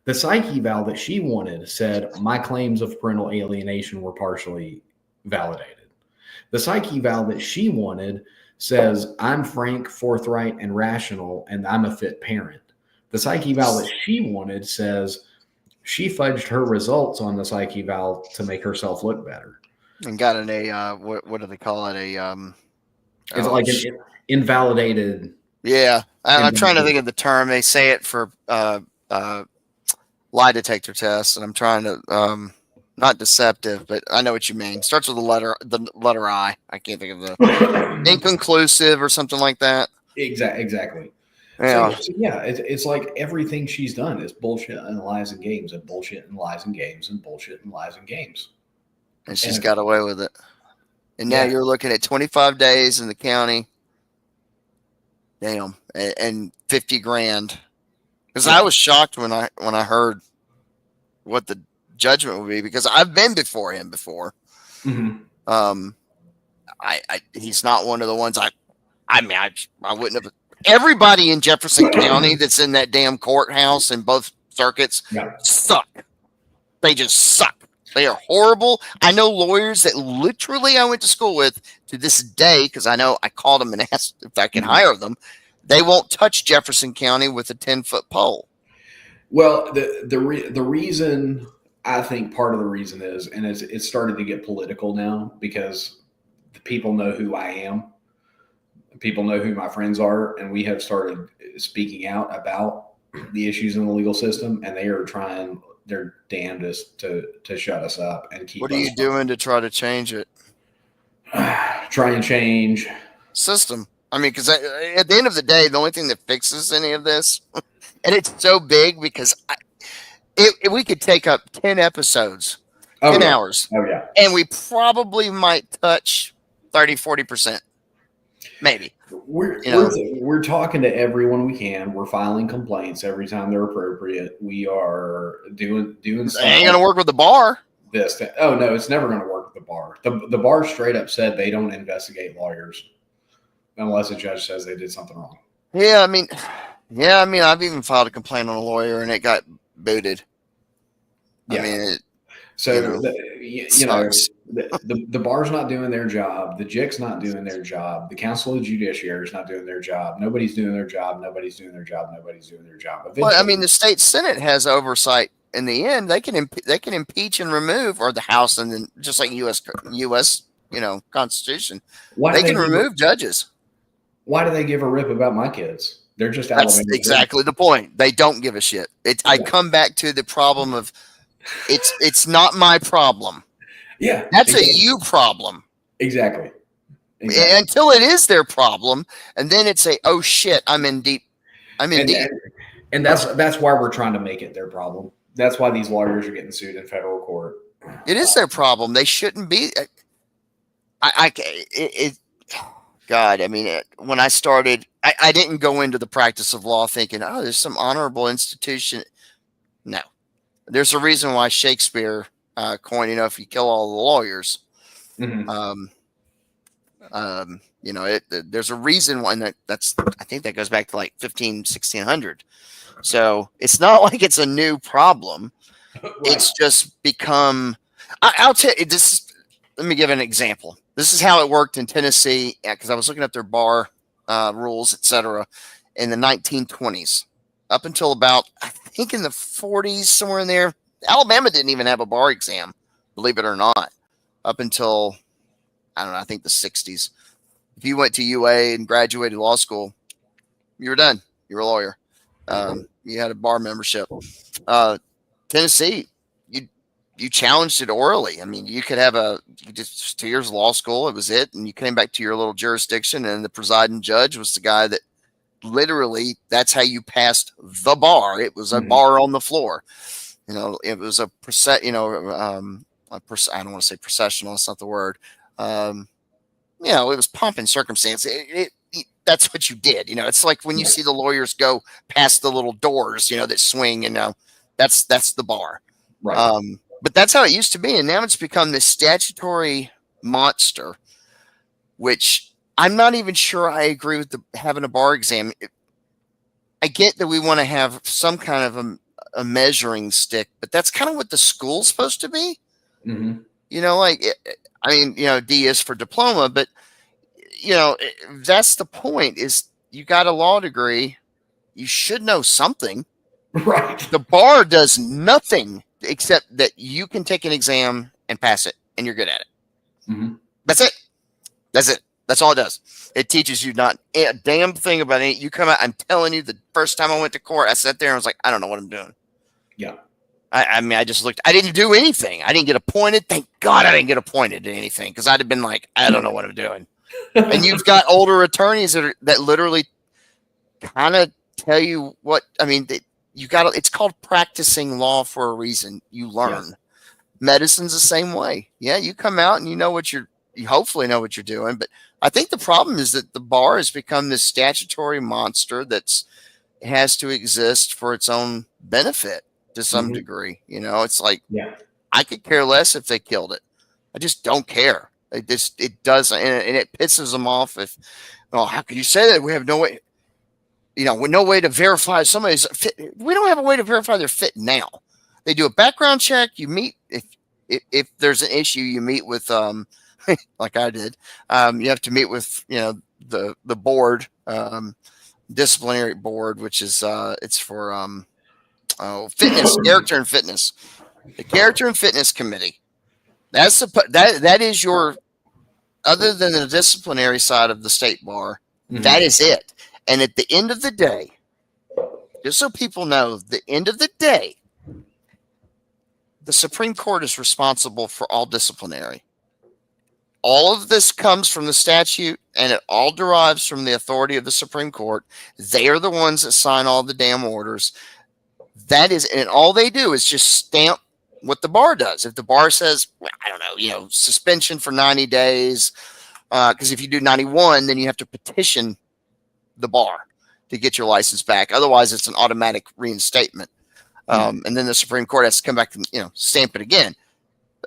The psych eval that she wanted said my claims of parental alienation were partially validated. The psych eval that she wanted says I'm frank, forthright, and rational, and I'm a fit parent. The psych eval that she wanted says she fudged her results on the psych eval to make herself look better. And got an what do they call it? It's like an invalidated. Yeah, I'm trying to think of the term. They say it for lie detector tests, and I'm trying to not deceptive, but I know what you mean. Starts with the letter I. I can't think of the inconclusive or something like that. Exactly. Yeah. So yeah, it's like everything she's done is bullshit and lies and games and bullshit and lies and games and bullshit and lies and games. And she's got away with it. And now you're looking at 25 days in the county. Damn. And 50 grand. Because I was shocked when I heard what the judgment would be, because I've been before him before. Mm-hmm. He's not one of the ones I wouldn't have. Everybody in Jefferson County that's in that damn courthouse in both circuits suck. They just suck. They are horrible. I know lawyers that literally I went to school with to this day, because I know I called them and asked if I can hire them. They won't touch Jefferson County with a 10-foot pole. Well, the reason, I think part of the reason is, and it's started to get political now because the people know who I am. People know who my friends are, and we have started speaking out about the issues in the legal system, and they are trying their damnedest to shut us up and keep. What are you doing to try to change it? Try and change system. I mean, because at the end of the day, the only thing that fixes any of this, and it's so big because we could take up 10 episodes, 10 hours. Oh, yeah. And we probably might touch 30-40%. Maybe. We're talking to everyone we can. We're filing complaints every time they're appropriate. We are doing stuff. It ain't gonna work with the bar. Oh no, it's never gonna work with the bar. The bar straight up said they don't investigate lawyers unless a judge says they did something wrong. Yeah, I mean, I've even filed a complaint on a lawyer and it got booted. Yeah. I mean, the bar's not doing their job. The JIC's not doing their job. The Council of Judiciary is not doing their job. Nobody's doing their job. Nobody's doing their job. Eventually, well, I mean, the state Senate has oversight. In the end, they can impeach and remove, or the House, and then just like U.S. Constitution, they can remove judges. Why do they give a rip about my kids? They're just That's exactly the point. They don't give a shit. I come back to the problem of it's not my problem. Yeah, that's a you problem. Exactly. Until it is their problem, and then it's oh shit, I'm in deep. And that's why we're trying to make it their problem. That's why these lawyers are getting sued in federal court. It is their problem. They shouldn't be. God, I mean, when I started, I didn't go into the practice of law thinking, oh, there's some honorable institution. No, there's a reason why Shakespeare coined, if you kill all the lawyers, mm-hmm. There's a reason why I think that goes back to like 1600. So it's not like it's a new problem. Right. It's just become, I'll tell you this. Let me give an example. This is how it worked in Tennessee, because I was looking at their bar rules, etc., in the 1920s, up until about, I think, in the 40s, somewhere in there. Alabama didn't even have a bar exam, believe it or not, up until, I don't know, I think the 60s. If you went to UA and graduated law school, you were done. You were a lawyer. You had a bar membership. Tennessee, you challenged it orally. I mean, you could have just 2 years of law school. It was it. And you came back to your little jurisdiction, and the presiding judge was the guy that literally, that's how you passed the bar. It was a bar on the floor. It was a I don't want to say processional. That's not the word. It was pomp and circumstance. That's what you did. It's like when you see the lawyers go past the little doors, that swing, that's the bar. Right. But that's how it used to be. And now it's become this statutory monster, which I'm not even sure I agree with having a bar exam. I get that we want to have some kind of a measuring stick, but that's kind of what the school's supposed to be. Mm-hmm. D is for diploma, but that's the point. Is you got a law degree, you should know something. Right. The bar does nothing except that you can take an exam and pass it, and you're good at it. Mm-hmm. That's it. That's all it does. It teaches you not a damn thing about it. You come out, I'm telling you, the first time I went to court, I sat there and was like, I don't know what I'm doing. Yeah. I just looked. I didn't do anything. I didn't get appointed. Thank God I didn't get appointed to anything, because I'd have been like, I don't know what I'm doing. And you've got older attorneys that literally kind of tell you what. I mean, it's called practicing law for a reason. You learn. Yes. Medicine's the same way. Yeah, you come out and you hopefully know what you're doing. But I think the problem is that the bar has become this statutory monster has to exist for its own benefit to some degree. It's like, I could care less if they killed it. I just don't care. It does, and it pisses them off. How can you say that? We have no way. With no way to verify somebody's fit. We don't have a way to verify their fit now. They do a background check. You meet if there's an issue, you meet with like I did. You have to meet with the board, disciplinary board, which is it's for fitness, character and fitness. The character and fitness committee. That is your, other than the disciplinary side of the state bar. That is it. And at the end of the day, just so people know, the end of the day, the Supreme Court is responsible for all disciplinary. All of this comes from the statute, and it all derives from the authority of the Supreme Court. They are the ones that sign all the damn orders. And all they do is just stamp what the bar does. If the bar says, I don't know, suspension for 90 days, because if you do 91, then you have to petition the bar to get your license back. Otherwise, it's an automatic reinstatement. And then the Supreme Court has to come back and, stamp it again.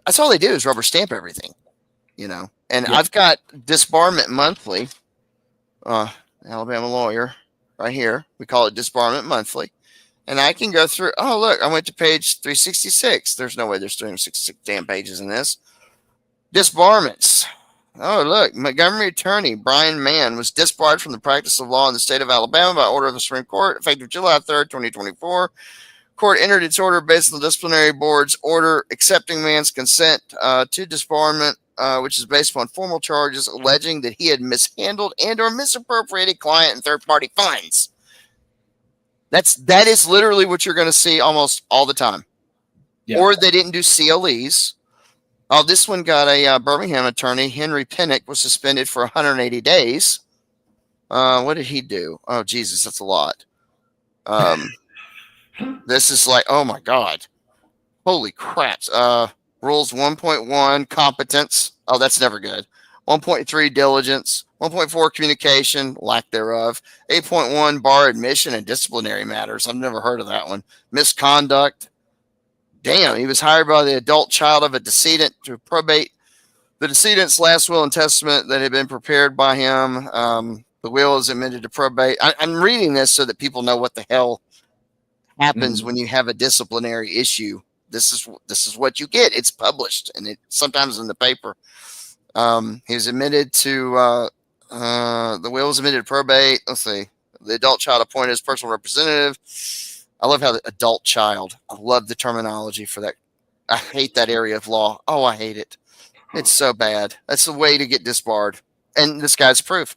That's all they do is rubber stamp everything, And I've got Disbarment Monthly, Alabama lawyer right here. We call it Disbarment Monthly. And I can go through, look, I went to page 366. There's no way there's 366 damn pages in this. Disbarments. Oh, look, Montgomery attorney Brian Mann was disbarred from the practice of law in the state of Alabama by order of the Supreme Court, effective July 3rd, 2024. Court entered its order based on the disciplinary board's order accepting Mann's consent to disbarment, which is based upon formal charges alleging that he had mishandled and or misappropriated client and third-party funds. That is literally what you're going to see almost all the time. Yeah. Or they didn't do CLEs. Oh, this one got a Birmingham attorney, Henry Pinnock, was suspended for 180 days. What did he do? Oh, Jesus, that's a lot. This is like, oh, my God. Holy crap. Rules 1.1, competence. Oh, that's never good. 1.3, diligence. 1.4, communication, lack thereof. 8.1, bar admission and disciplinary matters. I've never heard of that one. Misconduct. Damn, he was hired by the adult child of a decedent to probate The decedent's last will and testament that had been prepared by him. The will is amended to probate. I'm reading this so that people know what the hell happens when you have a disciplinary issue. This is what you get. It's published, and it sometimes in the paper. He was admitted to the will was admitted to probate. Let's see. The adult child appointed as personal representative. I love how the adult child. I love the terminology for that. I hate that area of law. Oh, I hate it. It's so bad. That's the way to get disbarred. And this guy's proof.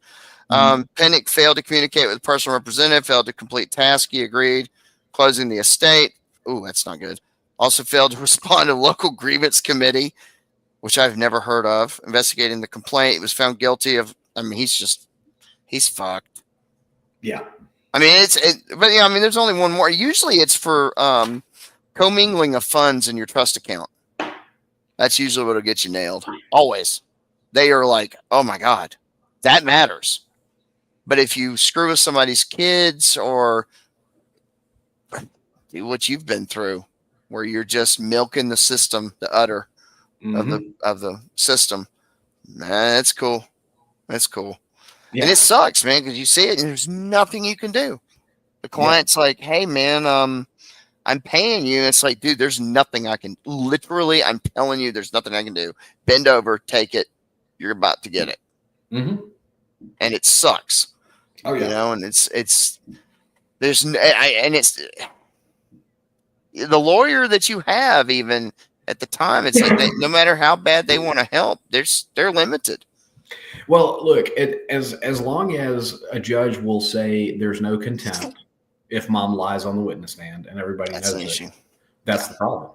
Pennick failed to communicate with the personal representative, failed to complete task he agreed, closing the estate. Ooh, that's not good. Also failed to respond to local grievance committee, which I've never heard of, investigating the complaint. He was found guilty of, he's fucked. Yeah. I mean, but yeah, I mean, there's only one more. Usually it's for commingling of funds in your trust account. That's usually what'll get you nailed. Always. They are like, oh my God, that matters. But if you screw with somebody's kids or do what you've been through, where you're just milking the system, the udder of the system, man, that's cool. That's cool. Yeah. And it sucks, man, because you see it and there's nothing you can do. The client's like, hey, man, I'm paying you. And it's like, dude, there's nothing I can. Literally, I'm telling you, there's nothing I can do. Bend over, take it. You're about to get it. And it sucks. Oh, yeah. You know, and it's the lawyer that you have, even at the time, it's like no matter how bad they want to help, they're limited. Well, look, as long as a judge will say there's no contempt if mom lies on the witness stand and everybody knows it, that's the problem.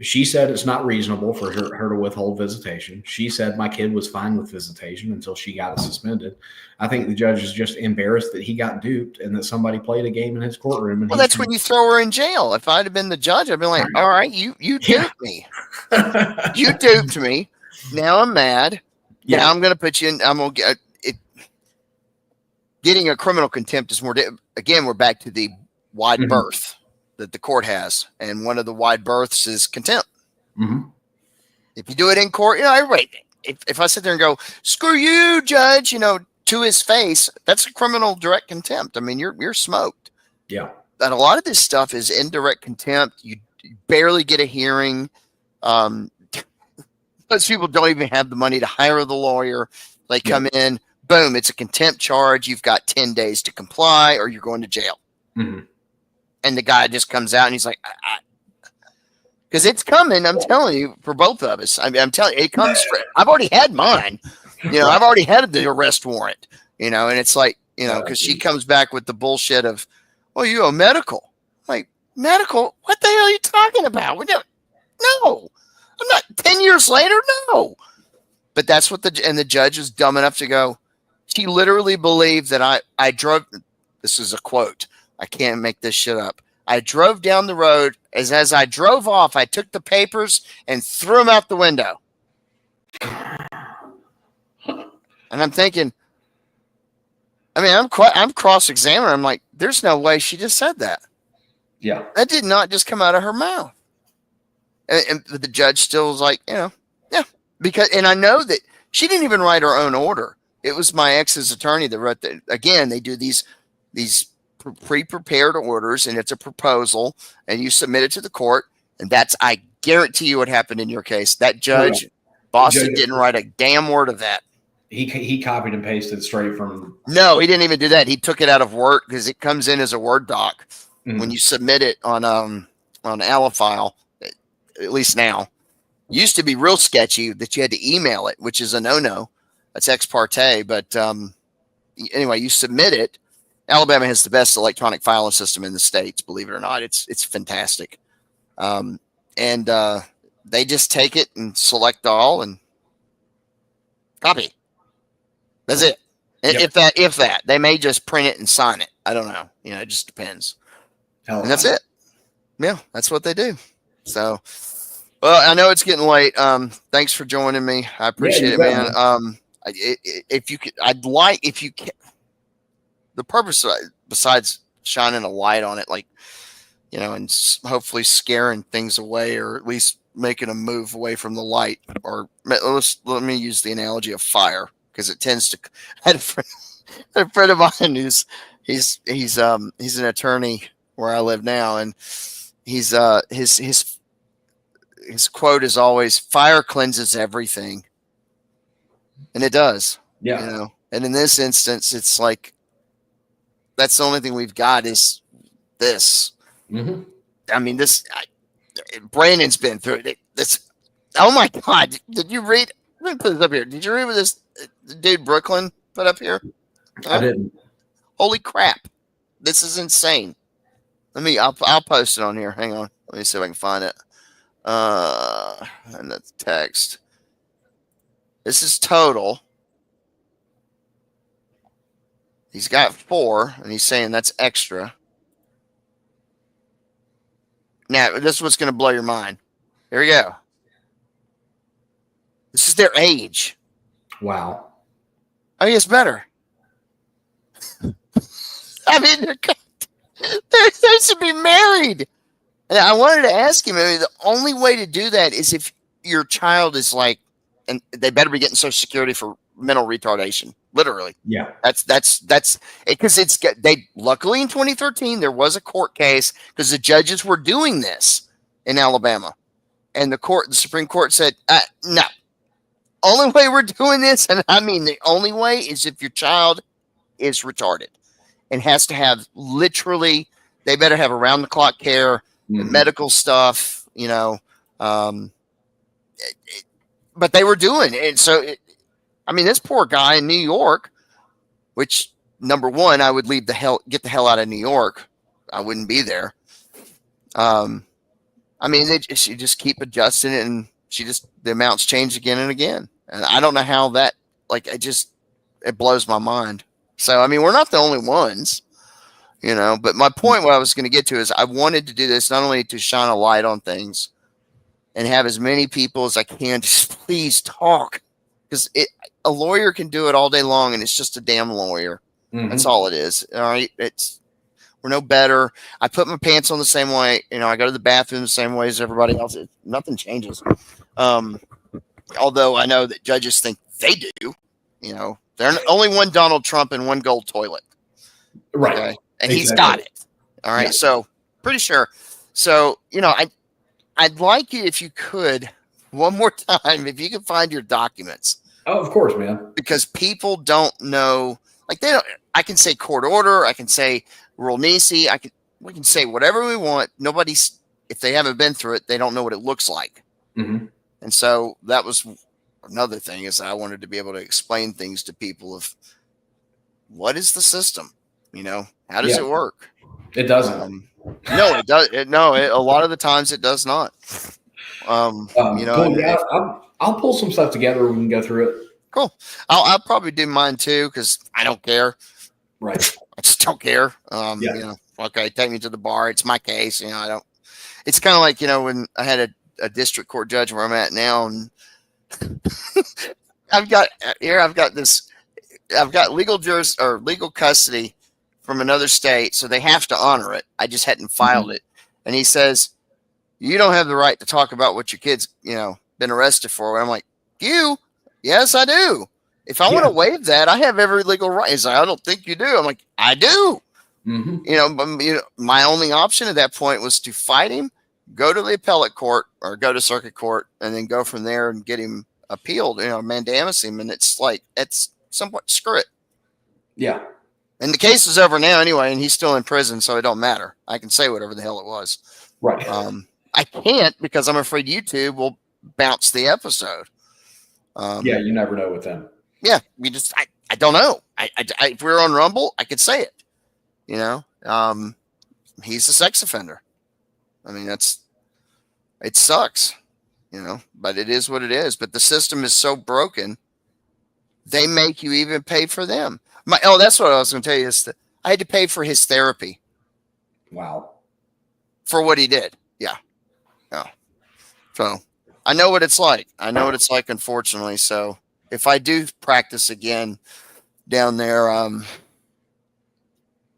She said it's not reasonable for her to withhold visitation. She said my kid was fine with visitation until she got it suspended. I think the judge is just embarrassed that he got duped and that somebody played a game in his courtroom. And that's when you throw her in jail. If I'd have been the judge, I'd be like, all right, you duped me. You duped me. Now I'm mad. Yeah. Now I'm going to put you in. I'm going to get it. Getting a criminal contempt is more. Again, we're back to the wide berth that the court has, and one of the wide berths is contempt. If you do it in court, everybody. If I sit there and go, "Screw you, judge," to his face, that's a criminal direct contempt. I mean, you're smoked. Yeah. And a lot of this stuff is indirect contempt. You barely get a hearing. Most people don't even have the money to hire the lawyer. They come in, boom, it's a contempt charge. You've got 10 days to comply or you're going to jail. And the guy just comes out and he's like, because it's coming, I'm telling you, for both of us. I'm telling you, it comes. I've already had mine. I've already had the arrest warrant, and it's like, because she comes back with the bullshit of, well, you owe medical. Like, medical? What the hell are you talking about? No. I'm not 10 years later. No, but that's what the judge is dumb enough to go. She literally believed that I drove. This is a quote. I can't make this shit up. I drove down the road as I drove off. I took the papers and threw them out the window. And I'm thinking, I'm cross-examining. I'm like, there's no way she just said that. Yeah. That did not just come out of her mouth. And the judge still was like, yeah, because, and I know that she didn't even write her own order. It was my ex's attorney that wrote that. Again, they do these pre-prepared orders, and it's a proposal, and you submit it to the court, and I guarantee you what happened in your case. That judge, Boston, didn't write a damn word of that. He copied and pasted straight from. No, he didn't even do that. He took it out of Word because it comes in as a Word doc when you submit it on Alifile. At least now, used to be real sketchy that you had to email it, which is a no-no. That's ex parte. But anyway, you submit it. Alabama has the best electronic filing system in the states, believe it or not. It's fantastic. And they just take it and select all and copy. That's it. Yep. If that, they may just print it and sign it. I don't know. It just depends. And that's it. Yeah, that's what they do. So, well, I know it's getting late. Thanks for joining me. I appreciate it, man. If you could, if you can, the purpose besides shining a light on it, and hopefully scaring things away, or at least making a move away from the light, or let me use the analogy of fire, because it tends to. I had a friend of mine who's he's an attorney where I live now, and he's his quote is always, "Fire cleanses everything," and it does. Yeah. You know, and in this instance, it's like that's the only thing we've got is this. Mm-hmm. I mean, Brandon's been through it. This, oh my God! Did you read? Let me put this up here. Did you read what this dude Brooklyn put up here? I didn't. Holy crap! This is insane. I'll post it on here. Hang on. Let me see if I can find it. And that's text. This is total. He's got 4, and he's saying that's extra. Now, this is what's going to blow your mind. Here we go. This is their age. Wow. Oh, he gets better. I mean, they should be married. And I wanted to ask him, I mean, the only way to do that is if your child is like, and they better be getting Social Security for mental retardation. Literally. Yeah. That's because luckily in 2013, there was a court case because the judges were doing this in Alabama. And the Supreme Court said, no, only way we're doing this. And I mean, the only way is if your child is retarded and has to have literally, they better have around the clock care, medical stuff, you know, but they were doing it. And so, I mean, this poor guy in New York, which number one, I would get the hell out of New York. I wouldn't be there. I mean, she just keep adjusting it, and the amounts change again and again. And I don't know how that, it blows my mind. So, I mean, we're not the only ones, you know, but my point, what I was going to get to is I wanted to do this not only to shine a light on things and have as many people as I can just please talk, because a lawyer can do it all day long, and it's just a damn lawyer. Mm-hmm. That's all it is. All right. We're no better. I put my pants on the same way. You know, I go to the bathroom the same way as everybody else. Nothing changes. Although I know that judges think they do. You know, there's only one Donald Trump and one gold toilet. Right. Okay? And exactly. He's got it. All right. Yeah. So pretty sure. So, you know, I'd like you, if you could, one more time, if you could find your documents. Oh, of course, man. Because people don't know, I can say court order. I can say Rule Nisi. We can say whatever we want. If they haven't been through it, they don't know what it looks like. Mm-hmm. And so that was another thing, is I wanted to be able to explain things to people of what is the system, you know, how does it work? It doesn't. No, it does. A lot of the times it does not. You know, cool. Yeah, I'll pull some stuff together. We can go through it. Cool. I'll probably do mine too, because I don't care. Right. I just don't care. You know, okay, take me to the bar. It's my case. You know, I don't. It's kind of like, you know, when I had a district court judge where I'm at now, and I've got legal custody from another state, so they have to honor it. I just hadn't filed it, and he says, "You don't have the right to talk about what your kid's, you know, been arrested for." And I'm like, "You? Yes, I do. If I want to waive that, I have every legal right." He's like, "I don't think you do." I'm like, "I do." Mm-hmm. You know, but my only option at that point was to fight him, go to the appellate court or go to circuit court, and then go from there and get him appealed, you know, mandamus him. And it's somewhat, screw it. Yeah. And the case is over now anyway, and he's still in prison, so it don't matter. I can say whatever the hell it was. Right. I can't, because I'm afraid YouTube will bounce the episode. Yeah, you never know with them. Yeah, I don't know. If we were on Rumble, I could say it. You know, he's a sex offender. I mean, it sucks, you know, but it is what it is. But the system is so broken, they make you even pay for them. That's what I was going to tell you, is that I had to pay for his therapy. Wow. For what he did. Yeah. Yeah. So I know what it's like. Unfortunately. So if I do practice again down there,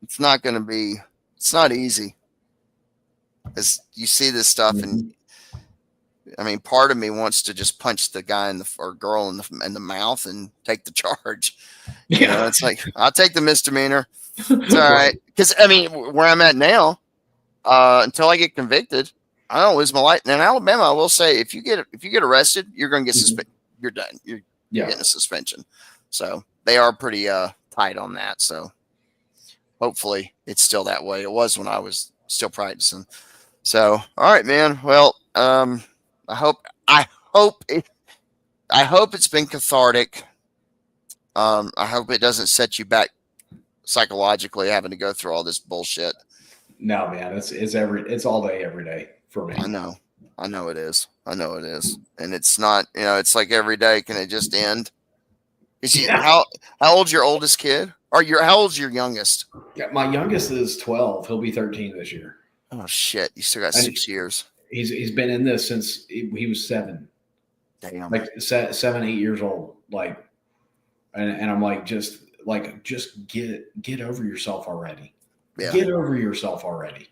it's not easy, because you see this stuff, and I mean, part of me wants to just punch the guy or girl in the mouth and take the charge. You know, it's like, I'll take the misdemeanor. It's all right. Because I mean, where I'm at now, until I get convicted, I don't lose my life. And in Alabama, I will say, if you get arrested, you're going to get suspended. You're done. You're getting a suspension. So they are pretty tight on that. So hopefully it's still that way. It was when I was still practicing. So all right, man. Well, I hope it's been cathartic. I hope it doesn't set you back psychologically having to go through all this bullshit. No, man, it's all day, every day for me. I know it is. And it's not, it's like every day. Can it just end? How old's your oldest kid? How old's your youngest? Yeah, my youngest is 12. He'll be 13 this year. Oh shit! You still got 6 years. He's been in this since he was 7. Damn. Like 7, 8 years old. Like, and I'm like, just get over yourself already. Yeah. Get over yourself already.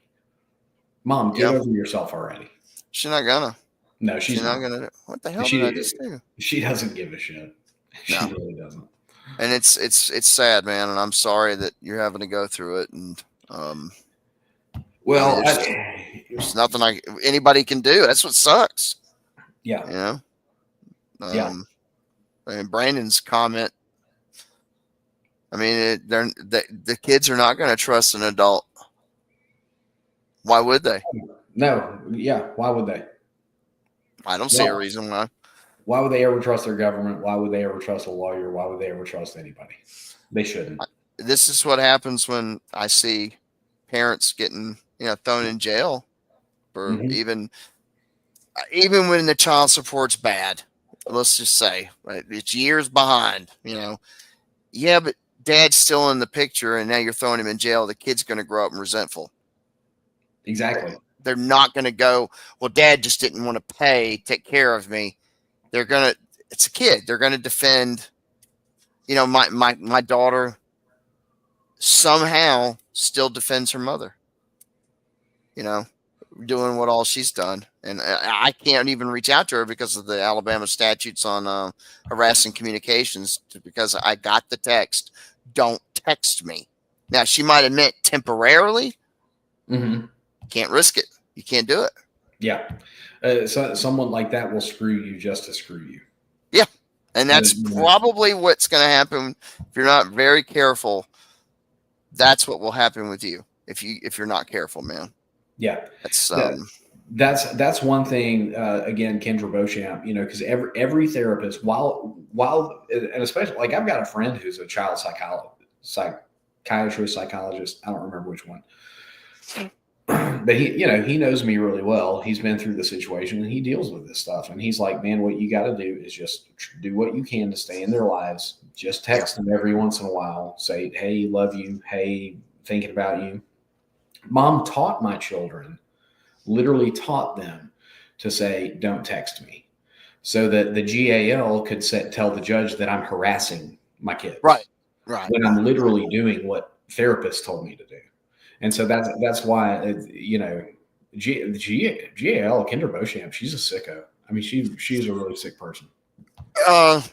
Mom, get over yourself already. She's not gonna. No, she's not gonna. What the hell did I just do? She doesn't give a shit. She really doesn't. And it's sad, man. And I'm sorry that you're having to go through it. And well, there's nothing anybody can do. That's what sucks. Yeah. And Brandon's comment. I mean, the kids are not going to trust an adult. Why would they? No. Yeah. Why would they? I don't see a reason why. Why would they ever trust their government? Why would they ever trust a lawyer? Why would they ever trust anybody? They shouldn't. This is what happens when I see parents getting, thrown in jail for even when the child support's bad. Let's just say, right, it's years behind. Yeah, but dad's still in the picture, and now you're throwing him in jail. The kid's going to grow up resentful. Exactly. They're not going to go, well, dad just didn't want to take care of me. It's a kid. They're going to defend, my daughter somehow still defends her mother, doing what all she's done. And I can't even reach out to her because of the Alabama statutes on harassing communications, because I got the text, don't text me. Now, she might have meant temporarily. Can't risk it. You can't do it. Yeah. So someone like that will screw you just to screw you. Yeah. And that's probably what's going to happen if you're not very careful. That's what will happen with you if you're not careful, man. Yeah. That's one thing. Again, Kendra Beauchamp, because every therapist, while and especially, like, I've got a friend who's a child psychiatrist, psychologist. I don't remember which one. But he knows me really well. He's been through the situation and he deals with this stuff. And he's like, man, what you got to do is just do what you can to stay in their lives. Just text them every once in a while. Say, hey, love you. Hey, thinking about you. Mom taught my children, literally taught them to say, don't text me, so that the GAL could tell the judge that I'm harassing my kids. Right. When I'm literally doing what therapists told me to do. And so that's why, GAL, Kendra Beauchamp, she's a sicko. I mean, she's a really sick person. The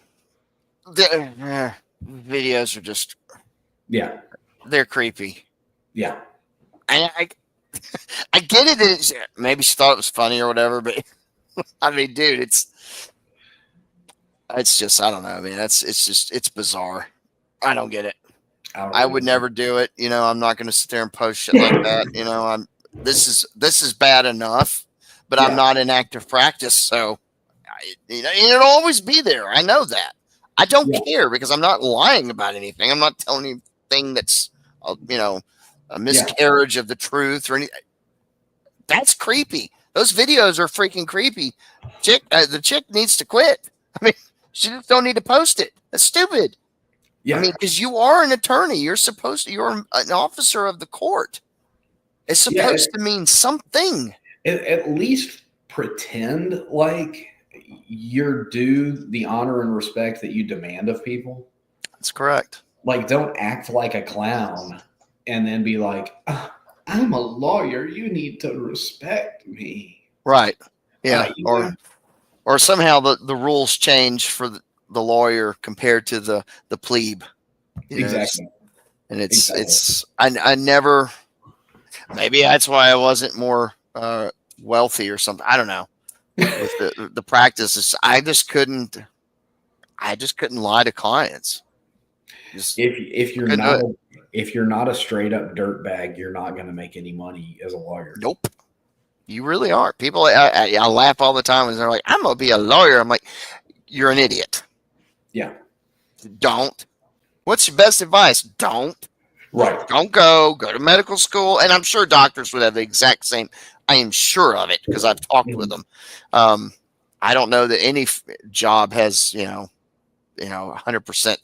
videos are just, they're creepy. Yeah. I get it. Maybe she thought it was funny or whatever, but I mean, dude, it's just, I don't know. I mean, it's bizarre. I don't get it. I would never do it. I'm not going to sit there and post shit like that. This is bad enough, but I'm not in active practice. So, it'll always be there. I know that. I don't care because I'm not lying about anything. I'm not telling anything that's, a miscarriage of the truth or anything. That's creepy. Those videos are freaking creepy. The chick needs to quit. I mean, she just don't need to post it. That's stupid. Yeah. I mean, because you are an attorney. You're an officer of the court. It's supposed to mean something. At least pretend like you're due the honor and respect that you demand of people. That's correct. Like, don't act like a clown and then be like, I'm a lawyer. You need to respect me. Right. Yeah. or somehow the rules change for the lawyer compared to the plebe. Exactly. And it's I never. Maybe that's why I wasn't more wealthy or something. I don't know. With the practices, I just couldn't lie to clients. If you're not a straight up dirt bag, you're not going to make any money as a lawyer. Nope. You really aren't. People, I laugh all the time when they're like, "I'm gonna be a lawyer." I'm like, "You're an idiot." Yeah. Don't. What's your best advice? Don't. Right. Don't go to medical school. And I'm sure doctors would have the exact same. I am sure of it because I've talked with them. I don't know that any job has 100%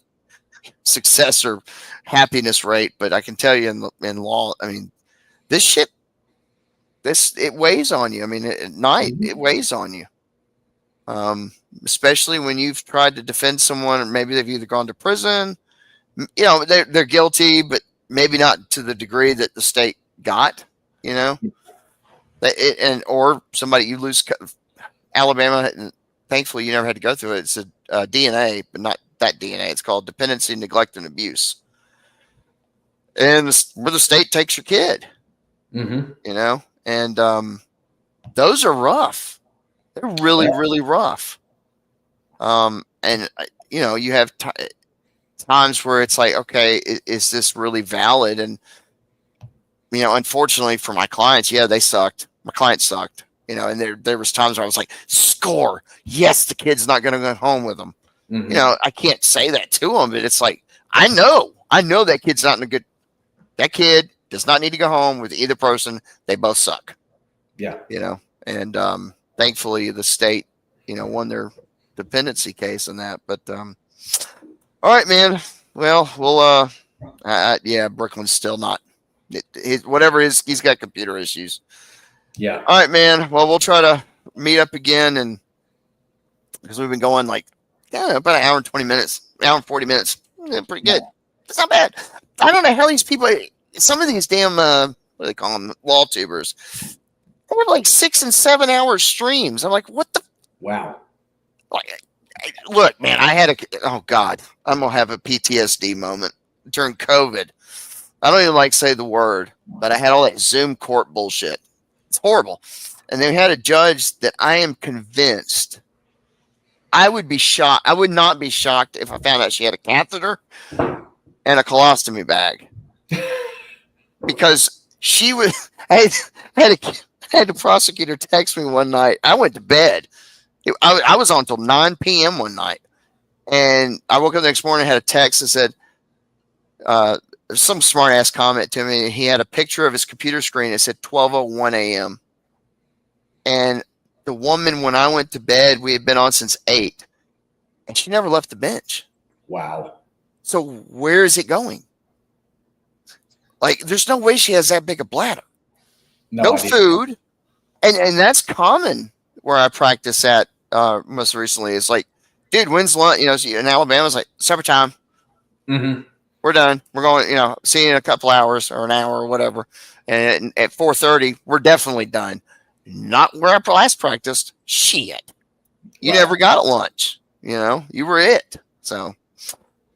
success or happiness rate, but I can tell you in law, I mean, this shit, it weighs on you. I mean, at night it weighs on you. Especially when you've tried to defend someone, or maybe they've either gone to prison, they're guilty, but maybe not to the degree that the state got, or somebody you lose. Alabama, and thankfully you never had to go through it. It's a DNA, but not that DNA. It's called dependency, neglect, and abuse. And where the state takes your kid, and those are rough. They're really, really rough. And you have times where it's like, okay, is this really valid? And unfortunately for my clients, they sucked. My clients sucked. And there was times where I was like, score. Yes, the kid's not going to go home with them. I can't say that to them, but it's like, I know that kid's not that kid does not need to go home with either person. They both suck. Yeah. And thankfully the state, won their dependency case in that. But all right, man. Well, we'll Brooklyn's still not. Whatever he's got computer issues. Yeah. All right, man. Well, we'll try to meet up again, and because we've been going like about an hour and 20 minutes, hour and 40 minutes. Pretty good. It's not bad. I don't know how these people. Some of these damn what do they call them, wall tubers. They have like 6 and 7 hour streams. I'm like, what the? Wow. Like, look, man. I had oh God, I'm gonna have a PTSD moment during COVID. I don't even like say the word, but I had all that Zoom court bullshit. It's horrible. And they had a judge that I am convinced I would be shocked. I would not be shocked if I found out she had a catheter and a colostomy bag. Because she was, I had a prosecutor text me one night. I went to bed. I was on until 9 p.m. one night. And I woke up the next morning and had a text that said, some smart ass comment to me. He had a picture of his computer screen. It said 12:01 a.m. And the woman, when I went to bed, we had been on since 8, and she never left the bench. Wow. So where is it going? Like, there's no way she has that big a bladder. No food, and that's common where I practice at. Most recently, it's like, dude, when's lunch? In Alabama, it's like supper time. Mm-hmm. We're done. We're going, see you in a couple hours or an hour or whatever. And at 4:30, we're definitely done. Not where I last practiced. Shit. You never got at lunch. You were it. So,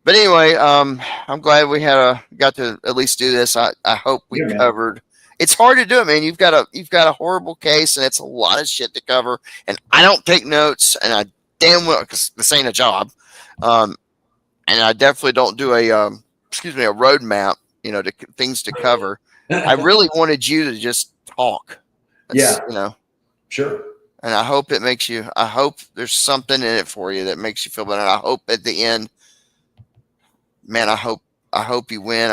but anyway, I'm glad we got to at least do this. I hope we covered. It's hard to do it, man. You've got a horrible case, and it's a lot of shit to cover. And I don't take notes, and I damn well, because this ain't a job. And I definitely don't do a roadmap, to things to cover. I really wanted you to just talk. Sure. And I hope I hope there's something in it for you that makes you feel better. And I hope at the end, man, I hope you win.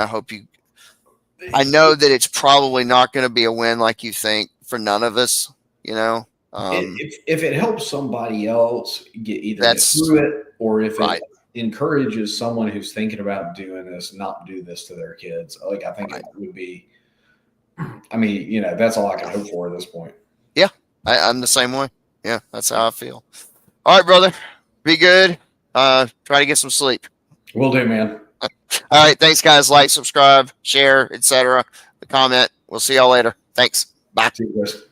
I know that it's probably not going to be a win like you think for none of us, if it helps somebody else get through it, or if it encourages someone who's thinking about doing this, not do this to their kids. Like, I think it would be, that's all I can hope for at this point. Yeah. I'm the same way. Yeah. That's how I feel. All right, brother, be good. Try to get some sleep. Will do, man. All right. Thanks, guys. Like, subscribe, share, etc. Comment. We'll see y'all later. Thanks. Bye. See you guys.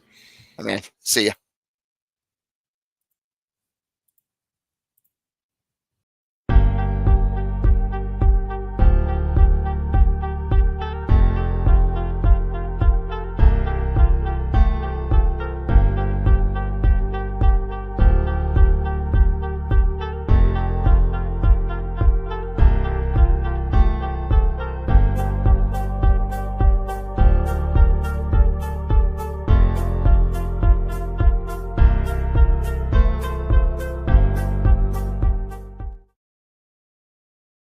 Okay. See ya.